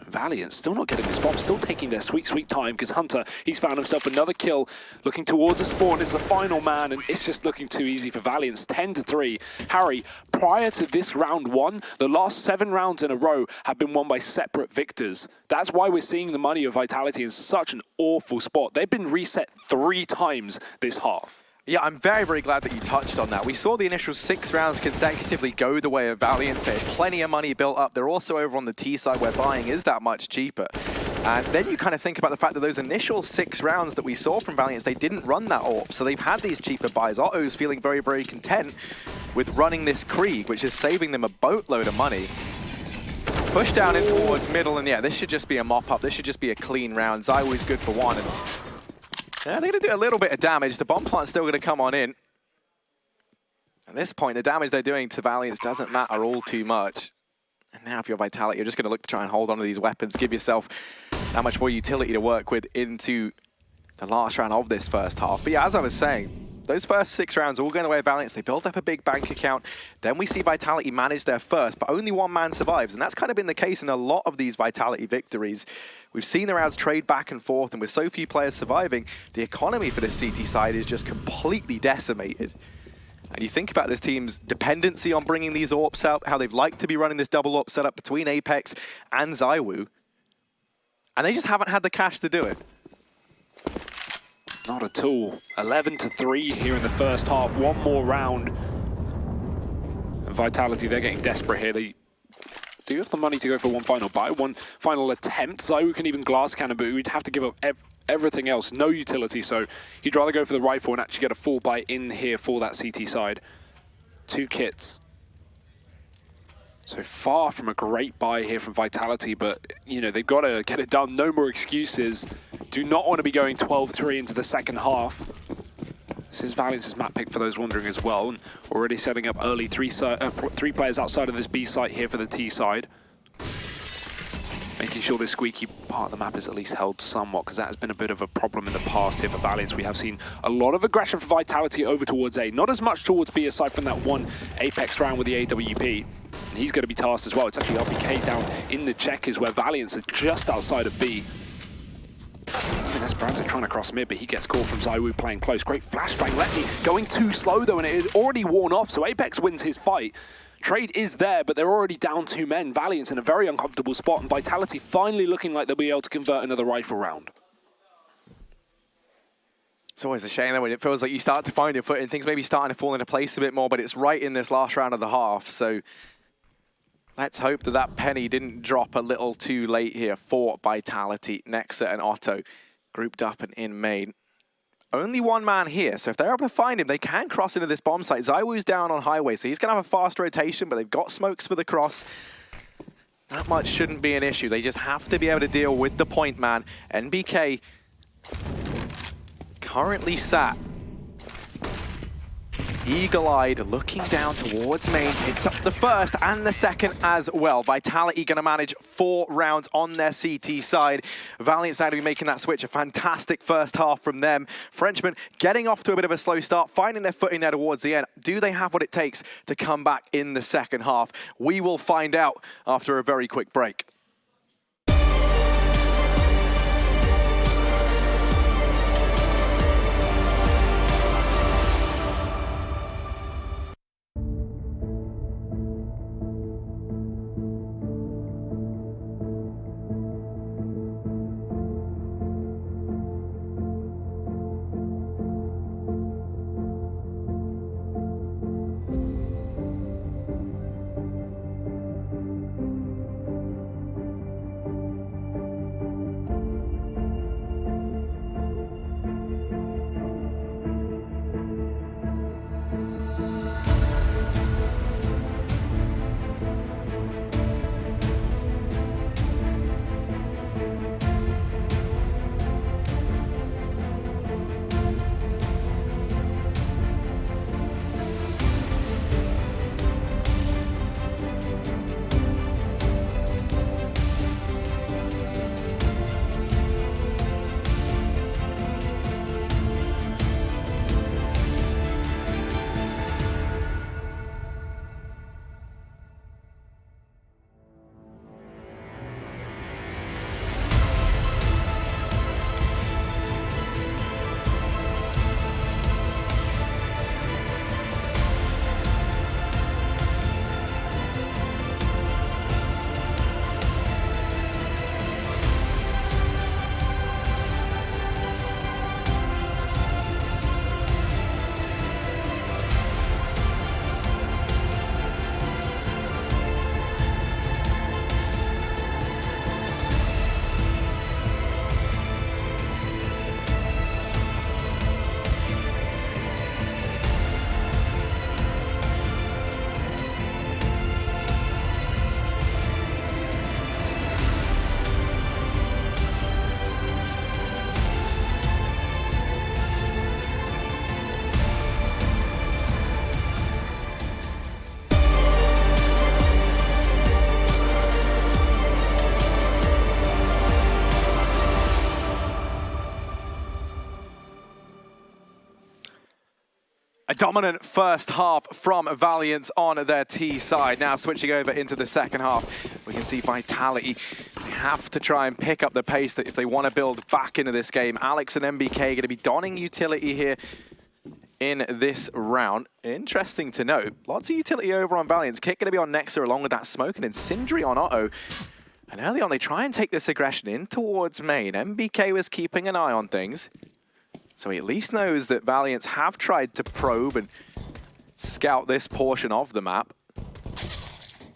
Valiant still not getting this bomb, still taking their sweet, sweet time, because Hunter, he's found himself another kill, looking towards a spawn, is the final man, and it's just looking too easy for Valiance. 10-3. Harry, prior to this round 1, the last 7 rounds in a row have been won by separate victors. That's why we're seeing the money of Vitality in such an awful spot. They've been reset 3 times this half. Yeah, I'm very, very glad that you touched on that. We saw the initial 6 rounds consecutively go the way of Valiance. They had plenty of money built up. They're also over on the T side where buying is that much cheaper. And then you kind of think about the fact that those initial 6 rounds that we saw from Valiance, they didn't run that AWP. So they've had these cheaper buys. Otto's feeling very, very content with running this Krieg, which is saving them a boatload of money. Push down in towards middle, and yeah, this should just be a mop-up. This should just be a clean round. ZywOo's good for 1. And yeah, they're going to do a little bit of damage. The bomb plant's still going to come on in. At this point, the damage they're doing to Valiance doesn't matter all too much. And now if you're Vitality, you're just going to look to try and hold on to these weapons, give yourself that much more utility to work with into the last round of this first half. But yeah, as I was saying, those first 6 rounds all going away at Valiance. They build up a big bank account. Then we see Vitality manage their first, but only one man survives. And that's kind of been the case in a lot of these Vitality victories. We've seen the rounds trade back and forth, and with so few players surviving, the economy for this CT side is just completely decimated. And you think about this team's dependency on bringing these AWPs out, how they've liked to be running this double AWP setup between Apex and ZywOo. And they just haven't had the cash to do it. Not at all. 11-3 here in the first half. One more round. And Vitality, they're getting desperate here. They do have the money to go for one final buy, one final attempt. ZywOo can even glass cannon, but we'd have to give up everything else. No utility, so he'd rather go for the rifle and actually get a full buy in here for that CT side. 2 kits. So far from a great buy here from Vitality, but, you know, they've got to get it done. No more excuses. Do not want to be going 12-3 into the second half. This is Valiance's map pick for those wondering as well. And already setting up early 3 players outside of this B site here for the T side. Making sure this squeaky part of the map is at least held somewhat, because that has been a bit of a problem in the past here for Valiance. We have seen a lot of aggression for Vitality over towards A. Not as much towards B aside from that one Apex round with the AWP. And he's going to be tasked as well. It's actually LPK down in the checkers where Valiance are just outside of B. Even Esperanto trying to cross mid, but he gets caught from ZywOo playing close. Great flashbang. Letney going too slow though, and it had already worn off, so Apex wins his fight. Trade is there, but they're already down 2 men. Valiance in a very uncomfortable spot, and Vitality finally looking like they'll be able to convert another rifle round. It's always a shame though when it feels like you start to find your foot and things maybe starting to fall into place a bit more, but it's right in this last round of the half, so let's hope that that penny didn't drop a little too late here for Vitality. Nexa and Otto grouped up and in main. Only one man here, so if they're able to find him, they can cross into this bomb site. ZywOo's down on highway, so he's going to have a fast rotation, but they've got smokes for the cross. That much shouldn't be an issue. They just have to be able to deal with the point man. NBK currently sat eagle-eyed, looking down towards main, picks up the first and the second as well. Vitality going to manage 4 rounds on their CT side. Valiance now to be making that switch. A fantastic first half from them. Frenchmen getting off to a bit of a slow start, finding their footing there towards the end. Do they have what it takes to come back in the second half? We will find out after a very quick break. A dominant first half from Valiance on their T side. Now switching over into the second half, we can see Vitality. They have to try and pick up the pace that if they want to build back into this game. Alex and MBK are going to be donning utility here in this round. Interesting to note, lots of utility over on Valiance. Kick going to be on Nexa along with that smoke, and then Sindri on Otto. And early on, they try and take this aggression in towards main. MBK was keeping an eye on things, so he at least knows that Valiance have tried to probe and scout this portion of the map.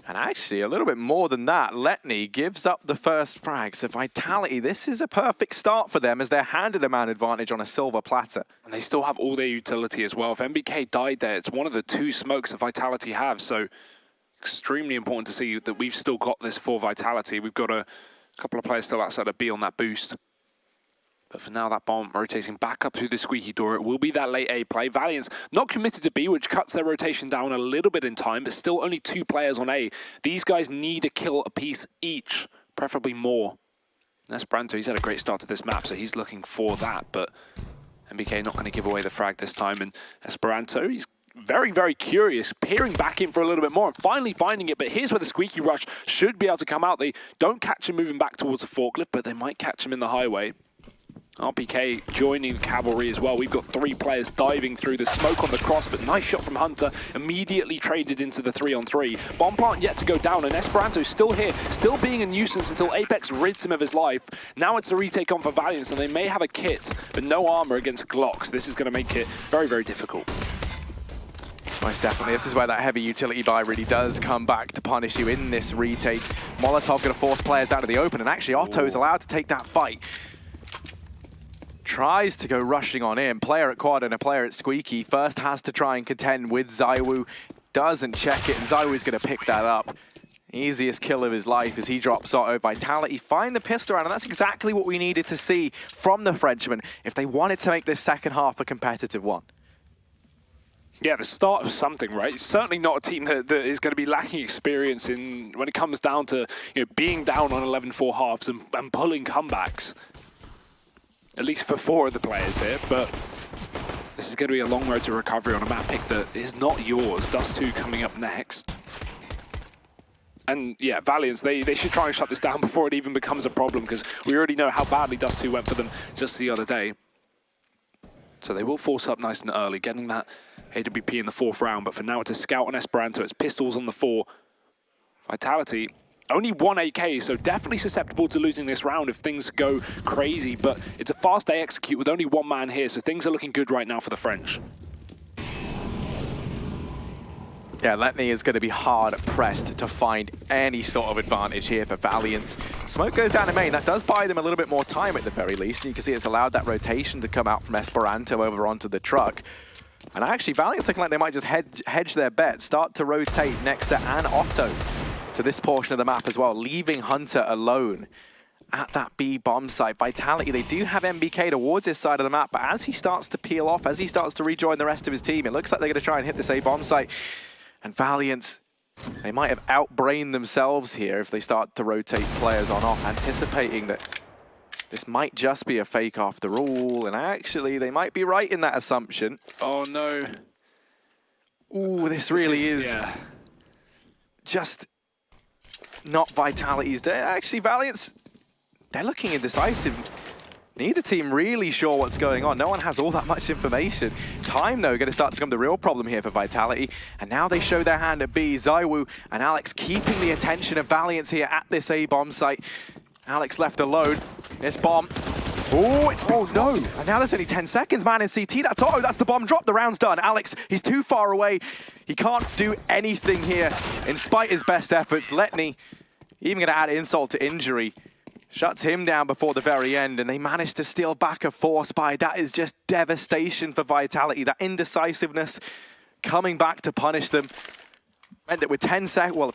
And actually, a little bit more than that, Letney gives up the first frag. So Vitality, this is a perfect start for them as they're handed a man advantage on a silver platter. And they still have all their utility as well. If MBK died there, it's one of the 2 smokes that Vitality have. So extremely important to see that we've still got this for Vitality. We've got a couple of players still outside of B on that boost. But for now, that bomb rotating back up through the squeaky door. It will be that late A play. Valiance not committed to B, which cuts their rotation down a little bit in time, but still only 2 players on A. These guys need a kill apiece each, preferably more. Esperanto, he's had a great start to this map, so he's looking for that, but MBK not going to give away the frag this time. And Esperanto, he's very, very curious, peering back in for a little bit more and finally finding it. But here's where the squeaky rush should be able to come out. They don't catch him moving back towards the forklift, but they might catch him in the highway. RPK joining Cavalry as well. We've got 3 players diving through the smoke on the cross, but nice shot from Hunter. Immediately traded into the 3-on-3. Bomb plant yet to go down, and Esperanto's still here, still being a nuisance until Apex rids him of his life. Now it's a retake on for Valiance, and they may have a kit, but no armor against Glocks. This is going to make it very, very difficult. Most definitely. This is where that heavy utility buy really does come back to punish you in this retake. Molotov going to force players out of the open, and actually Otto's allowed to take that fight. Tries to go rushing on in. Player at quad and a player at squeaky. First has to try and contend with ZywOo. Doesn't check it, and ZywOo's going to pick that up. Easiest kill of his life as he drops Otto. Vitality find the pistol round, and that's exactly what we needed to see from the Frenchman if they wanted to make this second half a competitive one. Yeah, the start of something, right? It's certainly not a team that is going to be lacking experience in when it comes down to being down on 11-4 halves and pulling comebacks. At least for 4 of the players here, but this is going to be a long road to recovery on a map pick that is not yours. Dust2 coming up next. And yeah, Valiance, they should try and shut this down before it even becomes a problem, because we already know how badly Dust2 went for them just the other day. So they will force up nice and early, getting that AWP in the 4th round, but for now it's a scout on Esperanto, it's pistols on the 4. Vitality, only 1 AK, so definitely susceptible to losing this round if things go crazy, but it's a fast A execute with only 1 man here, so things are looking good right now for the French. Yeah, Letney is going to be hard pressed to find any sort of advantage here for Valiance. Smoke goes down to main. That does buy them a little bit more time at the very least. You can see it's allowed that rotation to come out from Esperanto over onto the truck. And actually, Valiance looking like they might just hedge their bet, start to rotate Nexa and Otto to this portion of the map as well, leaving Hunter alone at that B bomb site. Vitality, they do have MBK towards his side of the map, but as he starts to peel off, as he starts to rejoin the rest of his team, it looks like they're going to try and hit this A bomb site. And Valiance, they might have outbrained themselves here if they start to rotate players on off, anticipating that this might just be a fake after all, and actually they might be right in that assumption. Oh no. Ooh, this really is just not Vitality's day. Actually, Valiance, they're looking indecisive. Neither team really sure what's going on. No one has all that much information. Time, though, going to start to become the real problem here for Vitality. And now they show their hand at B. ZywOo and Alex keeping the attention of Valiance here at this A bomb site. Alex left alone. This bomb. Oh, it's no. And now there's only 10 seconds, man, in CT. That's Otto. That's the bomb drop. The round's done. Alex, he's too far away. He can't do anything here in spite his best efforts. Letney, even going to add insult to injury, shuts him down before the very end, and they managed to steal back a force buy. That is just devastation for Vitality. That indecisiveness coming back to punish them meant that with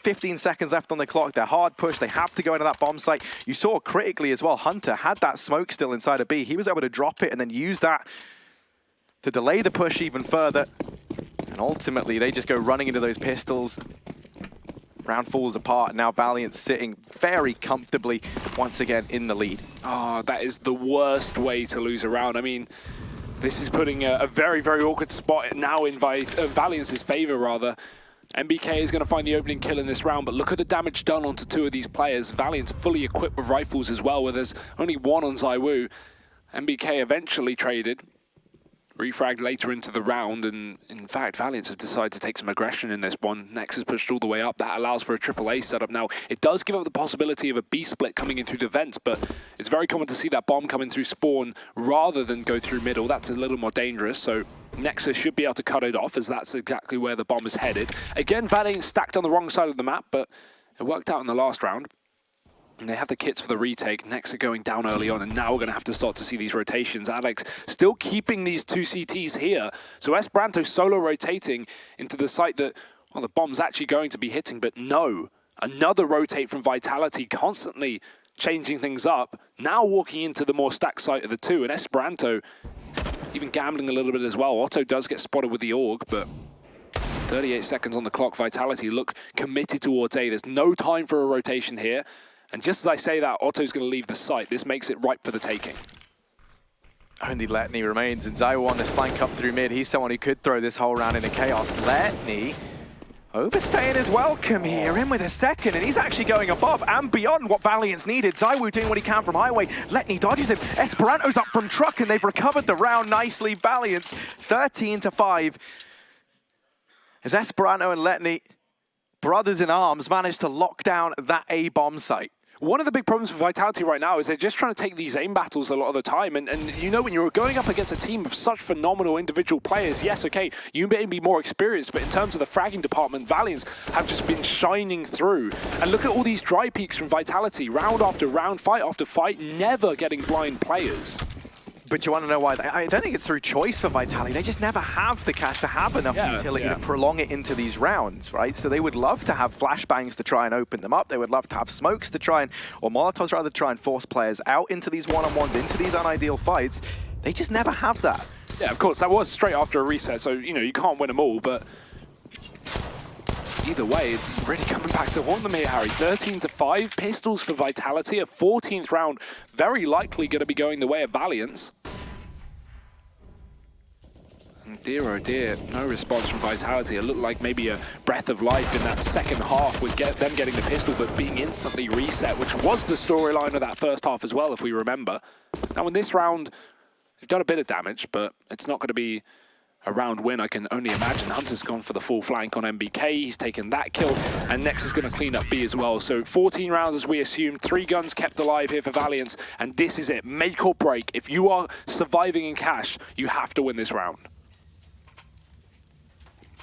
15 seconds left on the clock, they're hard pushed. They have to go into that bomb site. You saw critically as well, Hunter had that smoke still inside of B. He was able to drop it and then use that to delay the push even further. And ultimately, they just go running into those pistols. Round falls apart, and now Valiant sitting very comfortably once again in the lead. Oh, that is the worst way to lose a round. I mean, This is putting a very, very awkward spot now in Valiance's favor, rather. MBK is going to find the opening kill in this round, but look at the damage done onto two of these players. Valiance fully equipped with rifles as well, where there's only one on ZywOo. MBK eventually traded, refragged later into the round, and in fact, Valiance have decided to take some aggression in this one. Nexus pushed all the way up. That allows for a AAA setup. Now, it does give up the possibility of a B split coming in through the vents, but it's very common to see that bomb coming through spawn rather than go through middle. That's a little more dangerous, so Nexus should be able to cut it off, as that's exactly where the bomb is headed. Again, Valiance stacked on the wrong side of the map, but it worked out in the last round. And they have the kits for the retake. Nexus going down early on, and now we're going to have to start to see these rotations. Alex still keeping these two CTs here. So Esperanto solo rotating into the site that, well, the bomb's actually going to be hitting, but no. Another rotate from Vitality, constantly changing things up. Now walking into the more stacked site of the two, and Esperanto even gambling a little bit as well. Otto does get spotted with the AUG, but 38 seconds on the clock. Vitality look committed towards A. There's no time for a rotation here. And just as I say that, Otto's going to leave the site. This makes it ripe for the taking. Only Letny remains, and ZywOo on this flank up through mid. He's someone who could throw this whole round into chaos. Letny overstaying his welcome here, in with a second, and he's actually going above and beyond what Valiance needed. ZywOo doing what he can from highway. Letny dodges him. Esperanto's up from truck, and they've recovered the round nicely. Valiance 13-5. As Esperanto and Letny, brothers in arms, managed to lock down that A bomb site. One of the big problems for Vitality right now is they're just trying to take these aim battles a lot of the time. And you know, when you're going up against a team of such phenomenal individual players, yes, okay, you may be more experienced, but in terms of the fragging department, Valiance have just been shining through. And look at all these dry peaks from Vitality, round after round, fight after fight, never getting blind players. But you want to know why? I don't think it's through choice for Vitality. They just never have the cash to have enough utility to prolong it into these rounds, right? So they would love to have flashbangs to try and open them up. They would love to have smokes to try and, or Molotovs rather, to try and force players out into these one-on-ones, into these unideal fights. They just never have that. Yeah, of course. That was straight after a reset, so, you know, you can't win them all, but either way, it's really coming back to haunt them here, Harry. 13-5, pistols for Vitality. A 14th round, very likely going to be going the way of Valiance. And dear, oh dear, no response from Vitality. It looked like maybe a breath of life in that second half with them getting the pistol, but being instantly reset, which was the storyline of that first half as well, if we remember. Now, in this round, they've done a bit of damage, but it's not going to be a round win, I can only imagine. Hunter's gone for the full flank on MBK. He's taken that kill, and Nex is going to clean up B as well. So 14 rounds as we assumed, 3 guns kept alive here for Valiance, and this is it. Make or break. If you are surviving in cash, you have to win this round.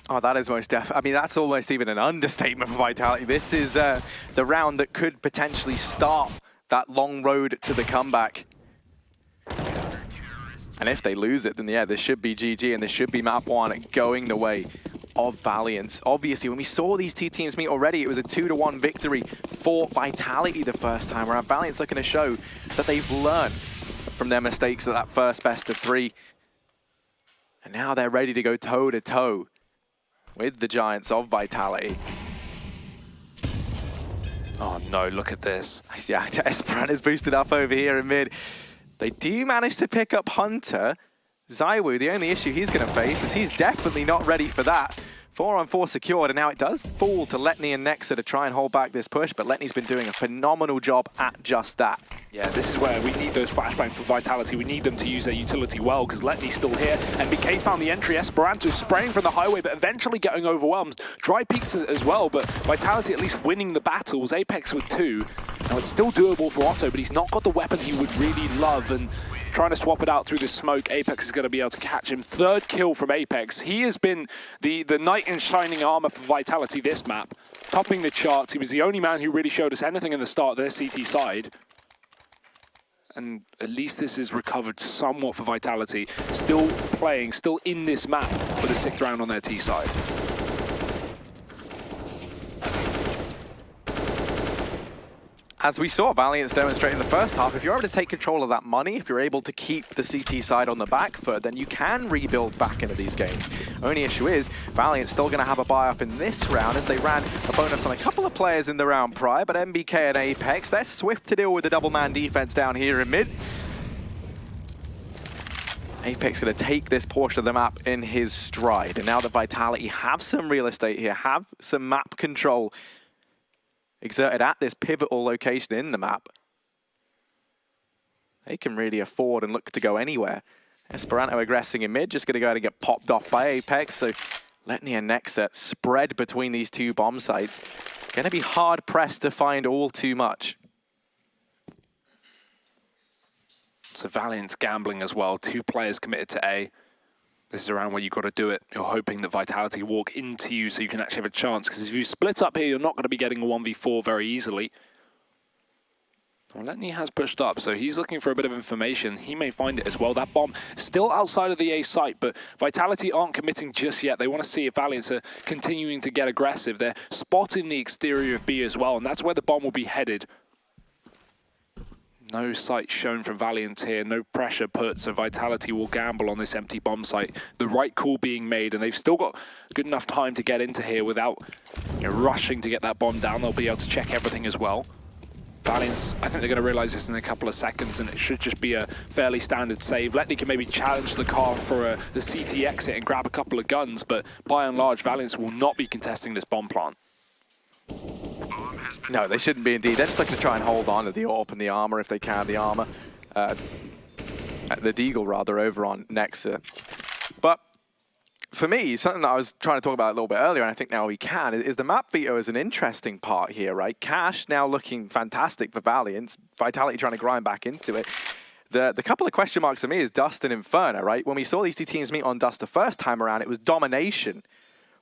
Oh, that is most definitely. I mean, that's almost even an understatement for Vitality. This is the round that could potentially start that long road to the comeback. And if they lose it, then yeah, this should be GG, and this should be map 1 going the way of Valiance. Obviously, when we saw these two teams meet already, it was a 2-1 victory for Vitality the first time around. Valiance looking to show that they've learned from their mistakes at that first best of 3. And now they're ready to go toe-to-toe with the Giants of Vitality. Oh no, look at this. Yeah, Esperanto's boosted up over here in mid. They do manage to pick up Hunter. ZywOo, the only issue he's going to face is he's definitely not ready for that. 4-on-4 secured, and now it does fall to Letny and Nexa to try and hold back this push, but Letny's been doing a phenomenal job at just that. Yeah, this is where we need those flashbangs for Vitality. We need them to use their utility well, because Letny's still here, and BK's found the entry. Esperanto spraying from the highway, but eventually getting overwhelmed. Dry peaks as well, but Vitality at least winning the battles. Apex with 2. Now, it's still doable for Otto, but he's not got the weapon he would really love, and trying to swap it out through the smoke. Apex is going to be able to catch him. 3rd kill from Apex. He has been the knight in shining armor for Vitality this map, topping the charts. He was the only man who really showed us anything in the start of their CT side. And at least this is recovered somewhat for Vitality. Still playing, still in this map for the 6th round on their T side. As we saw Valiance demonstrate in the first half, if you're able to take control of that money, if you're able to keep the CT side on the back foot, then you can rebuild back into these games. Only issue is, Valiant's still going to have a buy up in this round as they ran a bonus on a couple of players in the round prior, but MBK and Apex, they're swift to deal with the double man defense down here in mid. Apex going to take this portion of the map in his stride. And now that Vitality have some real estate here, have some map control exerted at this pivotal location in the map, they can really afford and look to go anywhere. Esperanto aggressing in mid, just going to go ahead and get popped off by Apex. So Letni and Nexa spread between these two bomb sites. Going to be hard pressed to find all too much. So Valiance gambling as well. 2 players committed to A. This is around where you've got to do it. You're hoping that Vitality walk into you so you can actually have a chance. Because if you split up here, you're not going to be getting a 1v4 very easily. Well, Letni has pushed up, so he's looking for a bit of information. He may find it as well. That bomb still outside of the A site, but Vitality aren't committing just yet. They want to see if Valiance are continuing to get aggressive. They're spotting the exterior of B as well, and that's where the bomb will be headed. No sight shown from Valiant here, no pressure put, so Vitality will gamble on this empty bomb site. The right call being made, and they've still got good enough time to get into here without rushing to get that bomb down. They'll be able to check everything as well. Valiance, I think they're going to realize this in a couple of seconds, and it should just be a fairly standard save. Letni can maybe challenge the car for the CT exit and grab a couple of guns, but by and large, Valiance will not be contesting this bomb plant. No, they shouldn't be indeed. They're just looking to try and hold on to the AWP and the armor if they can. The armor, the Deagle rather, over on Nexa. But for me, something that I was trying to talk about a little bit earlier, and I think now we can, is the map veto is an interesting part here, right? Cash now looking fantastic for Valiance. Vitality trying to grind back into it. The couple of question marks for me is Dust and Inferno, right? When we saw these two teams meet on Dust the first time around, it was domination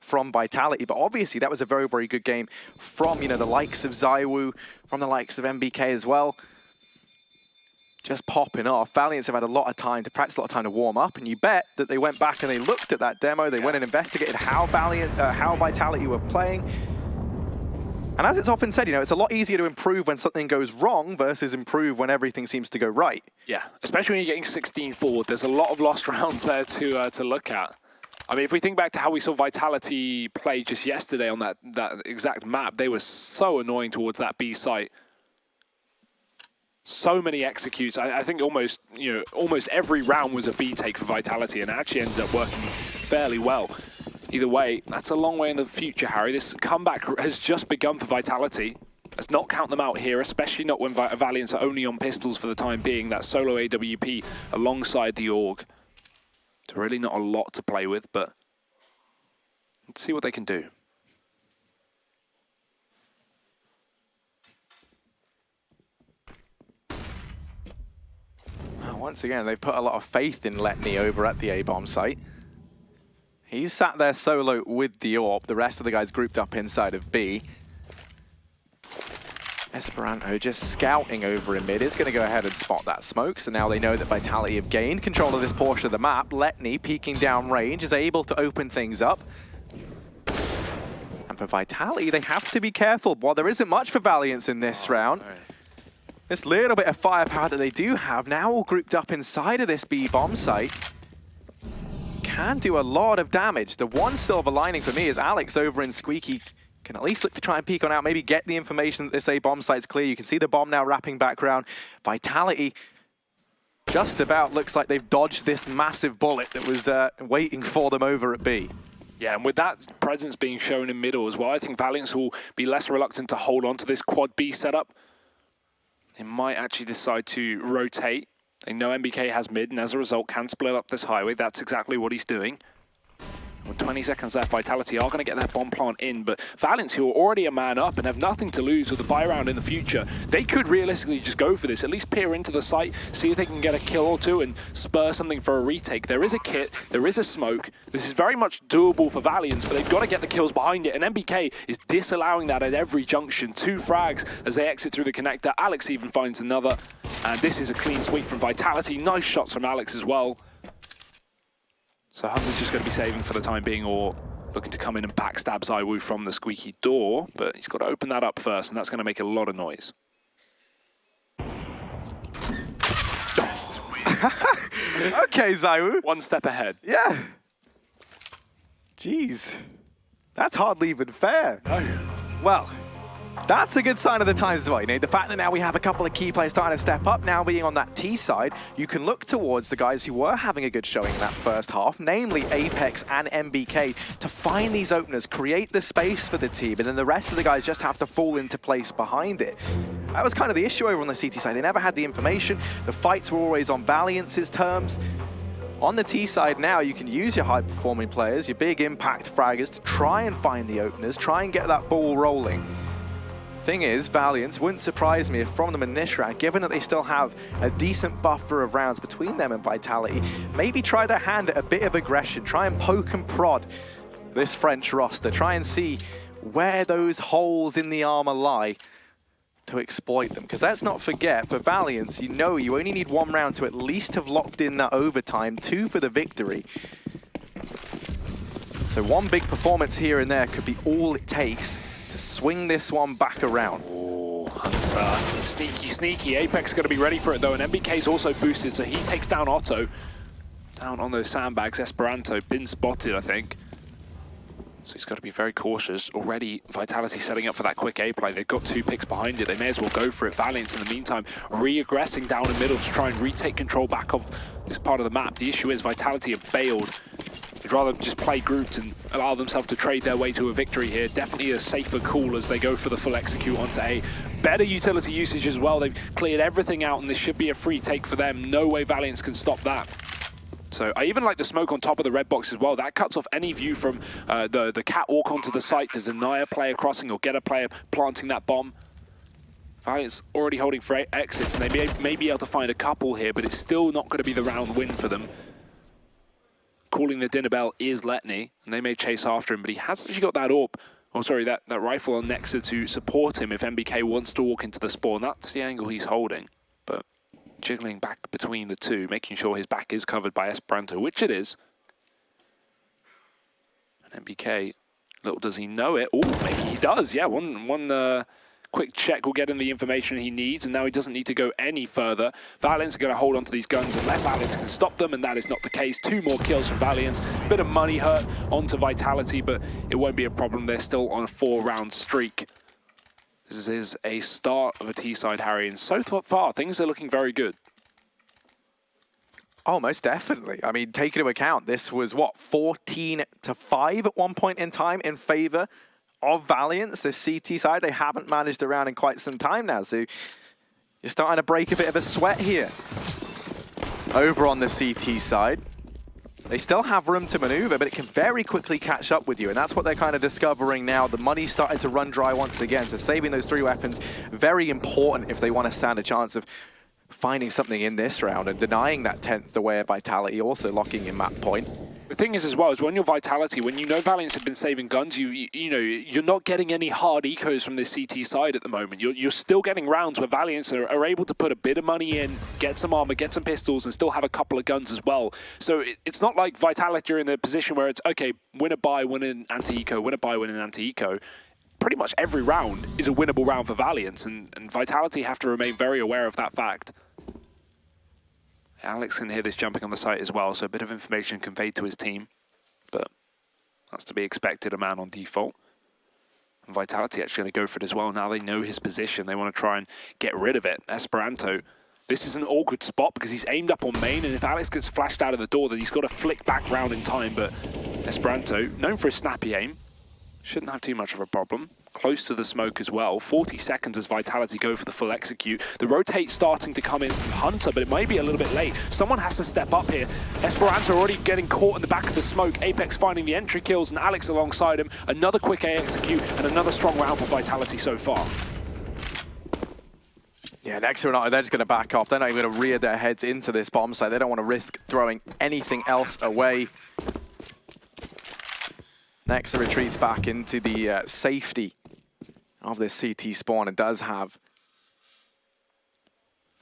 from Vitality, but obviously that was a very, very good game from, the likes of ZywOo, from the likes of MBK as well. Just popping off. Valiance have had a lot of time to practice, a lot of time to warm up, and you bet that they went back and they looked at that demo, they went and investigated how Vitality were playing. And as it's often said, it's a lot easier to improve when something goes wrong versus improve when everything seems to go right. Yeah, especially when you're getting 16 forward. There's a lot of lost rounds there to look at. I mean, if we think back to how we saw Vitality play just yesterday on that exact map, they were so annoying towards that B site. So many executes. I think almost every round was a B take for Vitality, and it actually ended up working fairly well. Either way, that's a long way in the future, Harry. This comeback has just begun for Vitality. Let's not count them out here, especially not when Valiance are only on pistols for the time being. That solo AWP alongside the AUG. It's really not a lot to play with, but let's see what they can do. Once again, they've put a lot of faith in Letni over at the A-bomb site. He's sat there solo with the AWP. The rest of the guys grouped up inside of B. Esperanto just scouting over in mid is going to go ahead and spot that smoke. So now they know that Vitality have gained control of this portion of the map. Letni, peeking down range, is able to open things up. And for Vitality, they have to be careful. While there isn't much for Valiance in this round, this little bit of firepower that they do have, now all grouped up inside of this B bomb site, can do a lot of damage. The one silver lining for me is Alex over in Squeaky can at least look to try and peek on out, maybe get the information that this A bomb site's clear. You can see the bomb now wrapping back around. Vitality just about looks like they've dodged this massive bullet that was waiting for them over at B. Yeah, and with that presence being shown in middle as well, I think Valiance will be less reluctant to hold on to this quad B setup. They might actually decide to rotate. They know MBK has mid, and as a result can split up this highway. That's exactly what he's doing. With 20 seconds left, Vitality are going to get that bomb plant in, but Valiance, who are already a man up and have nothing to lose with a buy round in the future, they could realistically just go for this, at least peer into the site, see if they can get a kill or two and spur something for a retake. There is a kit, there is a smoke. This is very much doable for Valiance, but they've got to get the kills behind it, and MBK is disallowing that at every junction. 2 frags as they exit through the connector. Alex even finds another, and this is a clean sweep from Vitality. Nice shots from Alex as well. So Hunter's just going to be saving for the time being, or looking to come in and backstab ZywOo from the squeaky door, but he's got to open that up first, and that's going to make a lot of noise. Okay, ZywOo. One step ahead. Yeah. Jeez. That's hardly even fair. No. Well, That's a good sign of the times as well. You know, the fact that now we have a couple of key players starting to step up, now being on that T side, you can look towards the guys who were having a good showing in that first half, namely Apex and MBK, to find these openers, create the space for the team, and then the rest of the guys just have to fall into place behind it. That was kind of the issue over on the CT side. They never had the information. The fights were always on Valiance's terms. On the T side now, you can use your high-performing players, your big impact fraggers, to try and find the openers, try and get that ball rolling. Thing is, Valiance wouldn't surprise me if from them in this round, given that they still have a decent buffer of rounds between them and Vitality, maybe try their hand at a bit of aggression, try and poke and prod this French roster, try and see where those holes in the armor lie to exploit them. Because let's not forget, for Valiance, you know you only need one round to at least have locked in that overtime, 2 for the victory. So one big performance here and there could be all it takes to swing this one back around. Oh, Hunter. Sneaky, sneaky. Apex going to be ready for it, though, and MBK's also boosted, so he takes down Otto. Down on those sandbags. Esperanto, been spotted, I think. So he's got to be very cautious. Already, Vitality setting up for that quick A play. They've got 2 picks behind it. They may as well go for it. Valiance, in the meantime, re-aggressing down the middle to try and retake control back of this part of the map. The issue is Vitality have bailed. They'd rather just play grouped and allow themselves to trade their way to a victory here. Definitely a safer call as they go for the full execute onto A. Better utility usage as well. They've cleared everything out, and this should be a free take for them. No way Valiance can stop that. So I even like the smoke on top of the red box as well. That cuts off any view from the catwalk onto the site to deny a player crossing or get a player planting that bomb. Valiance already holding for exits, and they may be able to find a couple here, but it's still not going to be the round win for them. Calling the dinner bell is Letney, and they may chase after him, but he has actually got that AWP, oh sorry, that rifle on Nexa to support him if MBK wants to walk into the spawn. That's the angle he's holding, but jiggling back between the two, making sure his back is covered by Esperanto, which it is. And MBK, little does he know it. Oh, maybe he does, yeah, one quick check will get him the information he needs, and now he doesn't need to go any further. Valiance are going to hold on to these guns unless Alex can stop them, and that is not the case. 2 more kills from Valiance. Bit of money hurt onto Vitality, but it won't be a problem. They're still on a 4-round streak. This is a start of a T-side, Harry, and so far, things are looking very good. Oh, most definitely. I mean, take into account, this was, what, 14-5 at one point in time in favor of Valiance. The CT side, they haven't managed a round in quite some time now, so you're starting to break a bit of a sweat here. Over on the CT side, they still have room to maneuver, but it can very quickly catch up with you, and that's what they're kind of discovering now. The money's starting to run dry once again, so saving those 3 weapons, very important if they want to stand a chance of finding something in this round and denying that 10th away at Vitality, also locking in map point. The thing is as well, is when you're Vitality, when you know Valiance have been saving guns, you know, you're not getting any hard ecos from the CT side at the moment. You're still getting rounds where Valiance are able to put a bit of money in, get some armor, get some pistols, and still have a couple of guns as well. So it's not like Vitality are in the position where it's, okay, win a buy, win an anti-eco, win a buy, win an anti-eco. Pretty much every round is a winnable round for Valiance, and Vitality have to remain very aware of that fact. Alex can hear this jumping on the site as well, so a bit of information conveyed to his team, but that's to be expected, a man on default. And Vitality actually going to go for it as well. Now they know his position, they want to try and get rid of it. Esperanto, this is an awkward spot because he's aimed up on main, and if Alex gets flashed out of the door, then he's got to flick back round in time, but Esperanto, known for his snappy aim, shouldn't have too much of a problem. Close to the smoke as well. 40 seconds as Vitality go for the full execute. The rotate starting to come in from Hunter, but it might be a little bit late. Someone has to step up here. Esperanto already getting caught in the back of the smoke. Apex finding the entry kills and Alex alongside him. Another quick A execute and another strong round for Vitality so far. Yeah, Nexa are not, they're just going to back off. They're not even going to rear their heads into this bomb site. They don't want to risk throwing anything else away. Nexa retreats back into the safety of this CT spawn and does have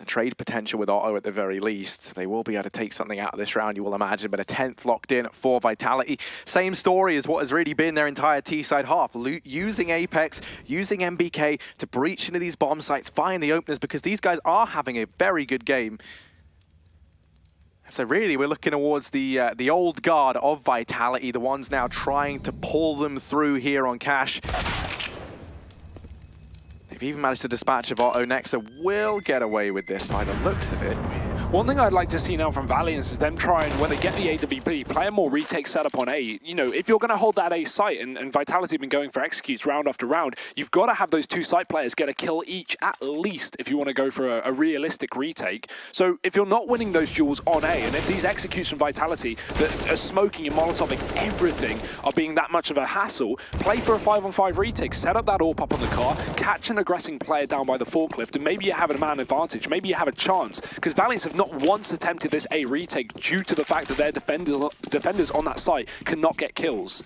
a trade potential with Otto at the very least. They will be able to take something out of this round, you will imagine, but a 10th locked in for Vitality. Same story as what has really been their entire T-side half. Using Apex, using MBK to breach into these bomb sites, find the openers, because these guys are having a very good game. So really, we're looking towards the old guard of Vitality, the ones now trying to pull them through here on Cash. They've even managed to dispatch of Ro2a. Nexa will get away with this by the looks of it. One thing I'd like to see now from Valiance is them trying, when they get the AWP, play a more retake setup on A. You know, if you're going to hold that A site, and Vitality have been going for executes round after round, you've got to have those two site players get a kill each at least if you want to go for a realistic retake. So if you're not winning those duels on A, and if these executes from Vitality that are smoking and molotoving everything are being that much of a hassle, play for a 5-on-5 retake, set up that AWP up on the car, catch an aggressing player down by the forklift, and maybe you have a man advantage, maybe you have a chance, because Valiance have not once attempted this A retake due to the fact that their defenders on that site cannot get kills.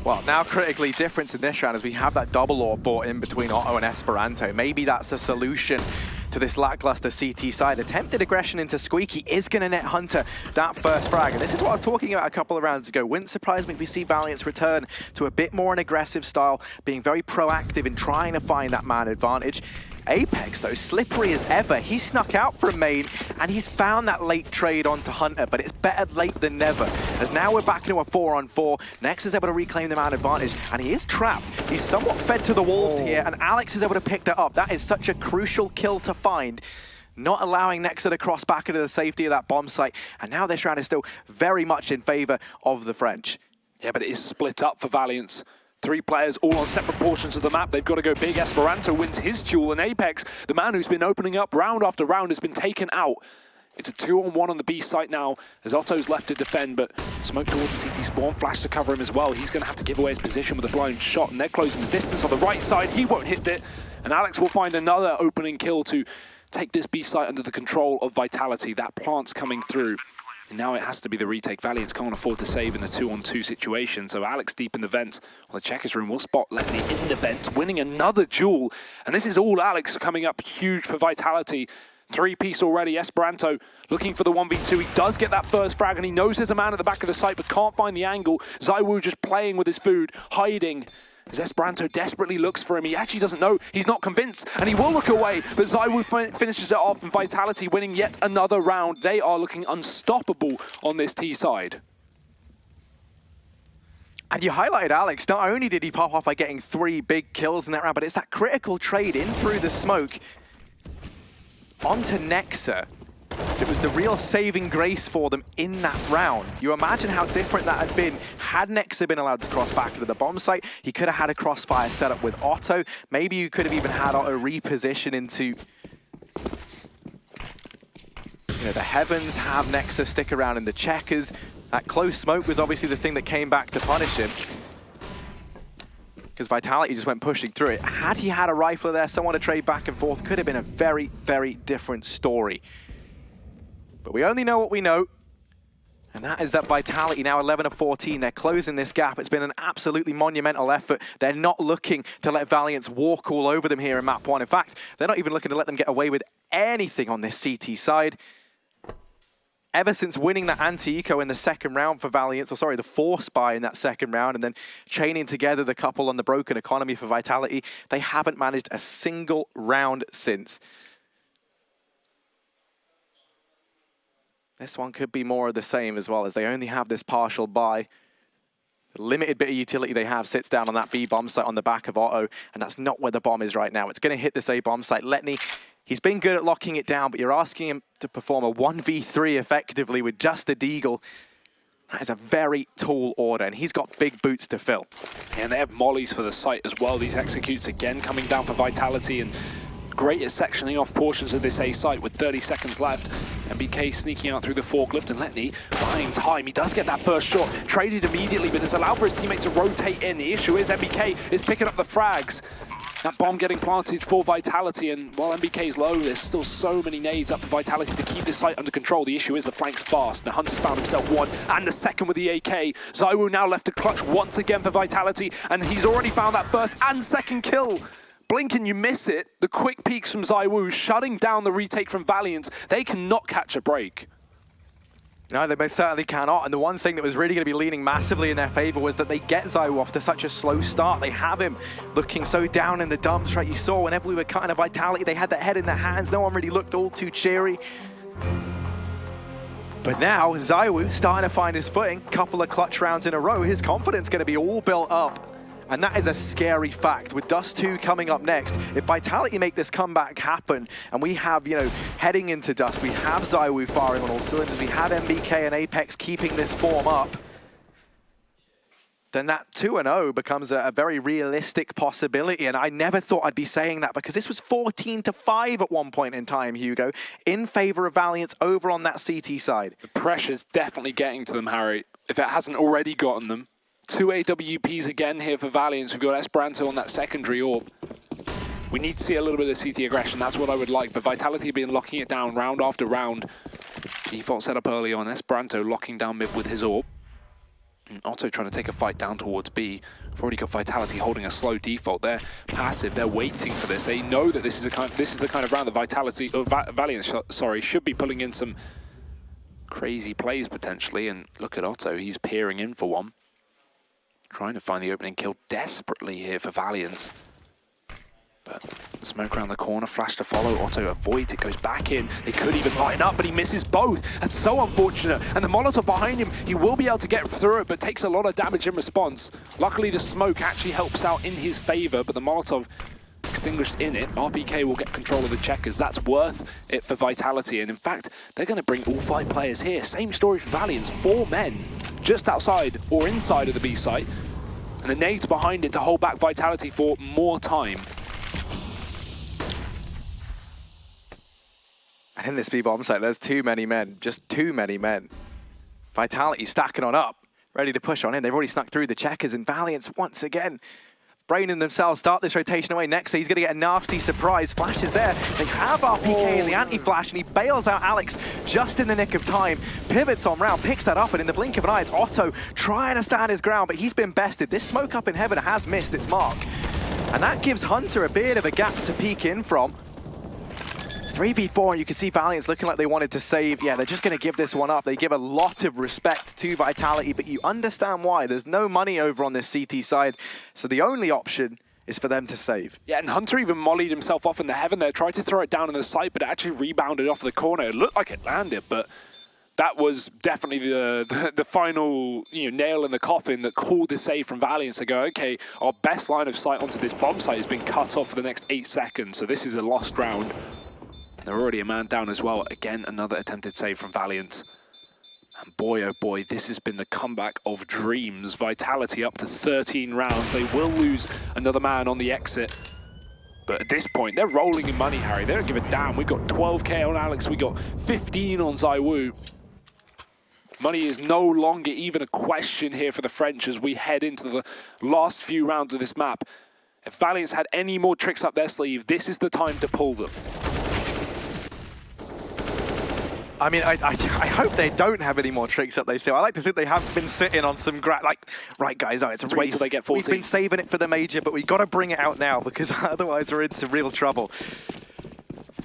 Well, now critically different in this round as we have that double AWP bought in between Ro2a and Esperanto. Maybe that's the solution to this lackluster CT side. Attempted aggression into Squeaky is going to net Hunter that first frag. And this is what I was talking about a couple of rounds ago. Wouldn't surprise me if we see Valiance return to a bit more an aggressive style, being very proactive in trying to find that man advantage. Apex, though, slippery as ever. He snuck out from main, and he's found that late trade onto Hunter, but it's better late than never. As now we're back into a 4-on-4, Nex is able to reclaim the man advantage, and he is trapped. He's somewhat fed to the wolves here, and Alex is able to pick that up. That is such a crucial kill to find, not allowing Nexa to cross back into the safety of that bomb site. And now this round is still very much in favor of the French. Yeah, but it is split up for Valiance. 3 players all on separate portions of the map. They've got to go big. Esperanto wins his duel, and Apex, the man who's been opening up round after round, has been taken out. It's a 2-on-1 on the B site now, as Otto's left to defend, but smoke towards the CT spawn, flash to cover him as well. He's going to have to give away his position with a blind shot, and they're closing the distance on the right side. He won't hit it, and Alex will find another opening kill to take this B site under the control of Vitality. That plant's coming through. And now it has to be the retake. Valiance can't afford to save in a 2-on-2 situation. So Alex deep in the vents. Well, the checkers room will spot Letney in the vents, winning another duel. And this is all Alex coming up huge for Vitality. 3-piece already. Esperanto looking for the 1v2. He does get that first frag, and he knows there's a man at the back of the site, but can't find the angle. ZywOo just playing with his food, hiding. As Esperanto desperately looks for him, he actually doesn't know. He's not convinced, and he will look away. But ZywOo finishes it off, and Vitality winning yet another round. They are looking unstoppable on this T side. And you highlighted Alex. Not only did he pop off by getting 3 big kills in that round, but it's that critical trade in through the smoke onto Nexa. It was the real saving grace for them in that round. You imagine how different that had been had Nexa been allowed to cross back into the bomb site. He could have had a crossfire set up with Otto. Maybe you could have even had Otto reposition into the heavens, have Nexa stick around in the checkers. That close smoke was obviously the thing that came back to punish him, because Vitality just went pushing through it. Had he had a rifler there, someone to trade back and forth, could have been a very, very different story. But we only know what we know, and that is that Vitality now 11 of 14. They're closing this gap. It's been an absolutely monumental effort. They're not looking to let Valiance walk all over them here in map 1. In fact, they're not even looking to let them get away with anything on this CT side. Ever since winning that anti-eco in the second round for Valiance, or sorry, the force buy in that second round, and then chaining together the couple on the broken economy for Vitality, they haven't managed a single round since. This one could be more of the same as well, as they only have this partial buy. The limited bit of utility they have sits down on that B bomb site on the back of Ro2a, and that's not where the bomb is right now. It's going to hit this A bomb site. Letney, he's been good at locking it down, but you're asking him to perform a 1v3 effectively with just a deagle. That is a very tall order, and he's got big boots to fill. And they have mollies for the site as well. These executes again coming down for Vitality, and great at sectioning off portions of this A site with 30 seconds left. MBK sneaking out through the forklift, and Letney buying time. He does get that first shot, traded immediately, but it's allowed for his teammate to rotate in. The issue is MBK is picking up the frags. That bomb getting planted for Vitality, and while MBK's low, there's still so many nades up for Vitality to keep this site under control. The issue is the flank's fast. The Hunter's found himself 1 and the second with the AK. ZywOo now left to clutch once again for Vitality, and he's already found that first and second kill. Blink and you miss it. The quick peeks from ZywOo shutting down the retake from Valiance. They cannot catch a break. No, they most certainly cannot. And the one thing that was really going to be leaning massively in their favor was that they get ZywOo off to such a slow start. They have him looking so down in the dumps, right? You saw whenever we were cutting a Vitality, they had that head in their hands. No one really looked all too cheery. But now, ZywOo starting to find his footing. Couple of clutch rounds in a row. His confidence going to be all built up And that is a scary fact. With Dust 2 coming up next, if Vitality make this comeback happen, and we have, you know, heading into Dust, we have ZywOo firing on all cylinders, we have MBK and Apex keeping this form up, then that 2-0 becomes a very realistic possibility. And I never thought I'd be saying that, because this was 14-5 at one point in time, Hugo, in favor of Valiance over on that CT side. The pressure's definitely getting to them, Harry, if it hasn't already gotten them. 2 AWPs again here for Valiance. We've got Esperanto on that secondary orb. We need to see a little bit of CT aggression. That's what I would like. But Vitality have been locking it down round after round. Default set up early on. Esperanto locking down mid with his orb. And Otto trying to take a fight down towards B. We've already got Vitality holding a slow default. They're passive. They're waiting for this. They know that this is the kind of round that Vitality, or Valiance, sorry, should be pulling in some crazy plays potentially. And look at Otto. He's peering in for one. Trying to find the opening kill desperately here for Valiance. But smoke around the corner, flash to follow. Otto avoids it, goes back in. They could even line up, but he misses both. That's so unfortunate. And the Molotov behind him, he will be able to get through it, but takes a lot of damage in response. Luckily, the smoke actually helps out in his favor, but the Molotov extinguished in it. RPK will get control of the checkers. That's worth it for Vitality. And in fact, they're going to bring all 5 players here. Same story for Valiance. 4 men just outside or inside of the B site. And the nades behind it to hold back Vitality for more time. And in this B-bomb site, there's too many men. Just too many men. Vitality stacking on up, ready to push on in. They've already snuck through the checkers, and Valiance once again braining themselves, start this rotation away. Next, he's going to get a nasty surprise. Flash is there. They have RPK in the anti-flash, and he bails out Alex just in the nick of time. Pivots on round, picks that up, and in the blink of an eye, it's Otto trying to stand his ground, but he's been bested. This smoke up in heaven has missed its mark. And that gives Hunter a bit of a gap to peek in from. 3v4, and you can see Valiance looking like they wanted to save. Yeah, they're just going to give this one up. They give a lot of respect to Vitality, but you understand why. There's no money over on this CT side, so the only option is for them to save. Yeah, and Hunter even mollied himself off in the heaven there, tried to throw it down in the site, but it actually rebounded off the corner. It looked like it landed, but that was definitely the final nail in the coffin that called the save from Valiance to go, okay, our best line of sight onto this bomb site has been cut off for the next 8 seconds, so this is a lost round. They're already a man down as well. Again, another attempted save from Valiance. And boy, oh boy, this has been the comeback of dreams. Vitality up to 13 rounds. They will lose another man on the exit. But at this point, they're rolling in money, Harry. They don't give a damn. We've got 12k on Alex. We got 15 on ZywOo. Money is no longer even a question here for the French as we head into the last few rounds of this map. If Valiance had any more tricks up their sleeve, this is the time to pull them. I mean, I hope they don't have any more tricks up their sleeve. I like to think they have been sitting on some right guys, it's a wait till they get 14. We've been saving it for the major, but we've got to bring it out now because otherwise we're in some real trouble.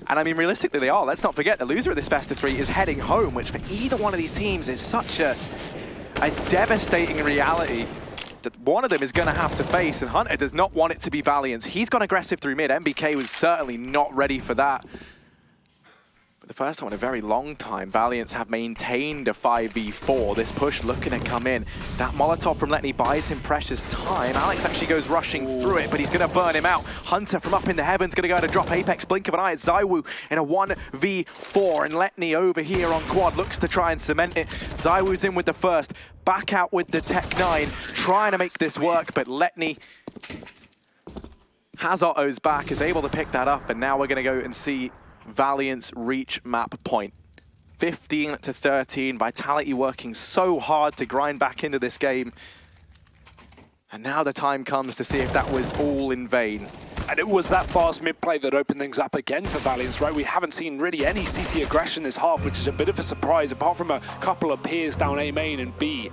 And I mean, realistically they are. Let's not forget the loser of this best of 3 is heading home, which for either one of these teams is such a devastating reality that one of them is going to have to face, and Hunter does not want it to be Valiance. He's gone aggressive through mid. MBK was certainly not ready for that. For the first time in a very long time, Valiance have maintained a 5v4. This push looking to come in. That Molotov from Letney buys him precious time. Alex actually goes rushing through it, but he's going to burn him out. Hunter from up in the heavens going to go to drop Apex. Blink of an eye. It's ZywOo in a 1v4, and Letney over here on quad looks to try and cement it. ZywOo's in with the first. Back out with the Tech 9, trying to make this work, but Letney has Otto's back, is able to pick that up, and now we're going to go and see Valiance reach map point. 15-13, Vitality working so hard to grind back into this game. And now the time comes to see if that was all in vain. And it was that fast mid-play that opened things up again for Valiance, right? We haven't seen really any CT aggression this half, which is a bit of a surprise, apart from a couple of peers down A main and B.